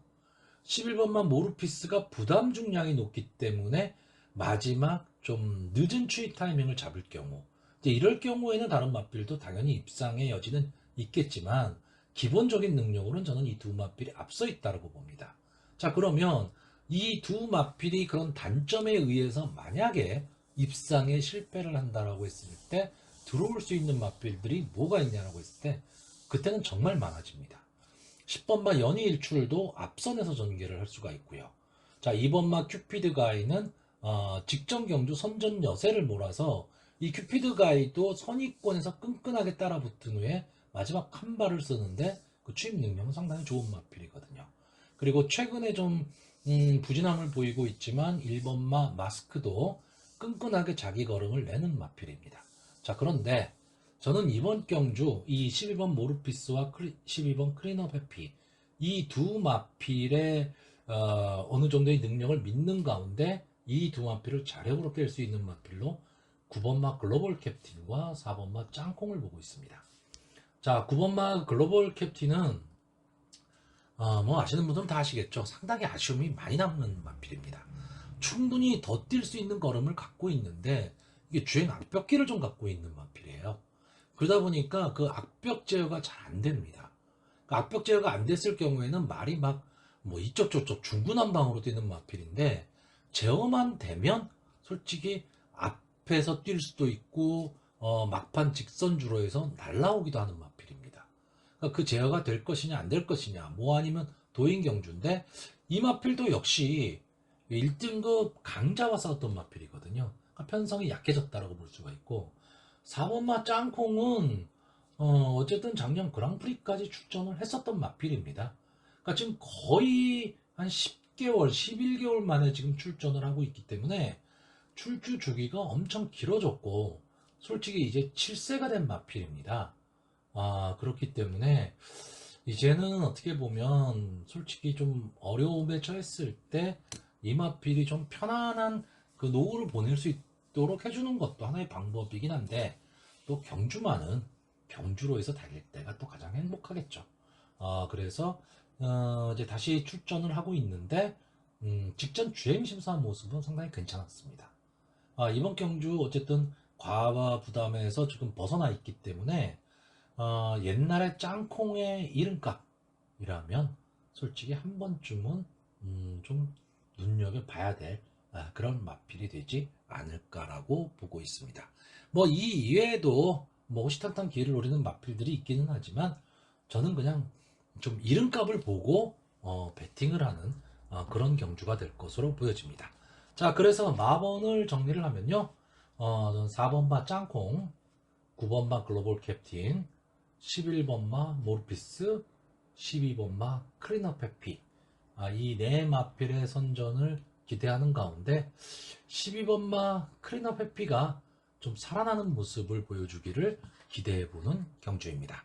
11번만 모르피스가 부담 중량이 높기 때문에 마지막 좀 늦은 추이 타이밍을 잡을 경우 이제 이럴 경우에는 다른 마필도 당연히 입상의 여지는 있겠지만 기본적인 능력으로는 저는 이 두 마필이 앞서 있다고 봅니다. 자, 그러면 이 두 마필이 그런 단점에 의해서 만약에 입상에 실패를 한다라고 했을 때 들어올 수 있는 마필들이 뭐가 있냐라고 했을 때 그때는 정말 많아집니다. 10번마 연이일출도 앞선에서 전개를 할 수가 있고요. 자, 2번마 큐피드 가이는 직전 경주 선전 여세를 몰아서 이 큐피드 가이도 선입권에서 끈끈하게 따라붙은 후에 마지막 한 발을 쓰는데 그 취입 능력은 상당히 좋은 마필이거든요. 그리고 최근에 좀 부진함을 보이고 있지만 1번마 마스크도 끈끈하게 자기 걸음을 내는 마필입니다. 자, 그런데 저는 이번 경주 이 12번 모르피스와 12번 크리너 해피 이 두 마필의 어느 정도의 능력을 믿는 가운데 이 두 마필을 자력으로 깰 수 있는 마필로 9번마 글로벌 캡틴과 4번마 짱콩을 보고 있습니다. 자, 9번마 글로벌 캡틴은 뭐 아시는 분들은 다 아시겠죠. 상당히 아쉬움이 많이 남는 마필입니다. 충분히 더 뛸 수 있는 걸음을 갖고 있는데 이게 주행 악벽기를 좀 갖고 있는 마필이에요. 그러다 보니까 그 악벽 제어가 잘 안 됩니다. 그 악벽 제어가 안 됐을 경우에는 말이 막 뭐 이쪽 저쪽 중구난방으로 뛰는 마필인데 제어만 되면 솔직히 앞에서 뛸 수도 있고 막판 직선주로 해서 날라오기도 하는 마필입니다. 그러니까 그 제어가 될 것이냐 안 될 것이냐 뭐 아니면 도인 경주인데 이 마필도 역시 1등급 강자와 싸웠던 마필이거든요. 그러니까 편성이 약해졌다라고 볼 수가 있고 4번마 짱콩은 어쨌든 작년 그랑프리까지 출전을 했었던 마필입니다. 그러니까 지금 거의 한 10개월, 11개월 만에 지금 출전을 하고 있기 때문에 출주 주기가 엄청 길어졌고 솔직히 이제 7세가 된 마필입니다. 그렇기 때문에 이제는 어떻게 보면 솔직히 좀 어려움에 처했을 때 이 마필이 좀 편안한 그 노후를 보낼 수 있도록 해주는 것도 하나의 방법이긴 한데 또 경주만은 경주로 해서 달릴 때가 또 가장 행복하겠죠. 그래서 이제 다시 출전을 하고 있는데 직전 주행 심사한 모습은 상당히 괜찮았습니다. 이번 경주 어쨌든 과와 부담에서 조금 벗어나 있기 때문에 옛날에 짱콩의 이름값이라면 솔직히 한 번쯤은 좀 눈여겨봐야 될 그런 마필이 되지 않을까라고 보고 있습니다. 뭐 이 이외에도 뭐 호시탐탐 기회를 노리는 마필들이 있기는 하지만 저는 그냥 좀 이름값을 보고 배팅을 하는 그런 경주가 될 것으로 보여집니다. 자, 그래서 마번을 정리를 하면요. 4번마 짱콩, 9번마 글로벌 캡틴, 11번마 모르피스, 12번마 크리너 페피 이 네 마필의 선전을 기대하는 가운데 12번마 크리너 페피가 좀 살아나는 모습을 보여주기를 기대해보는 경주입니다.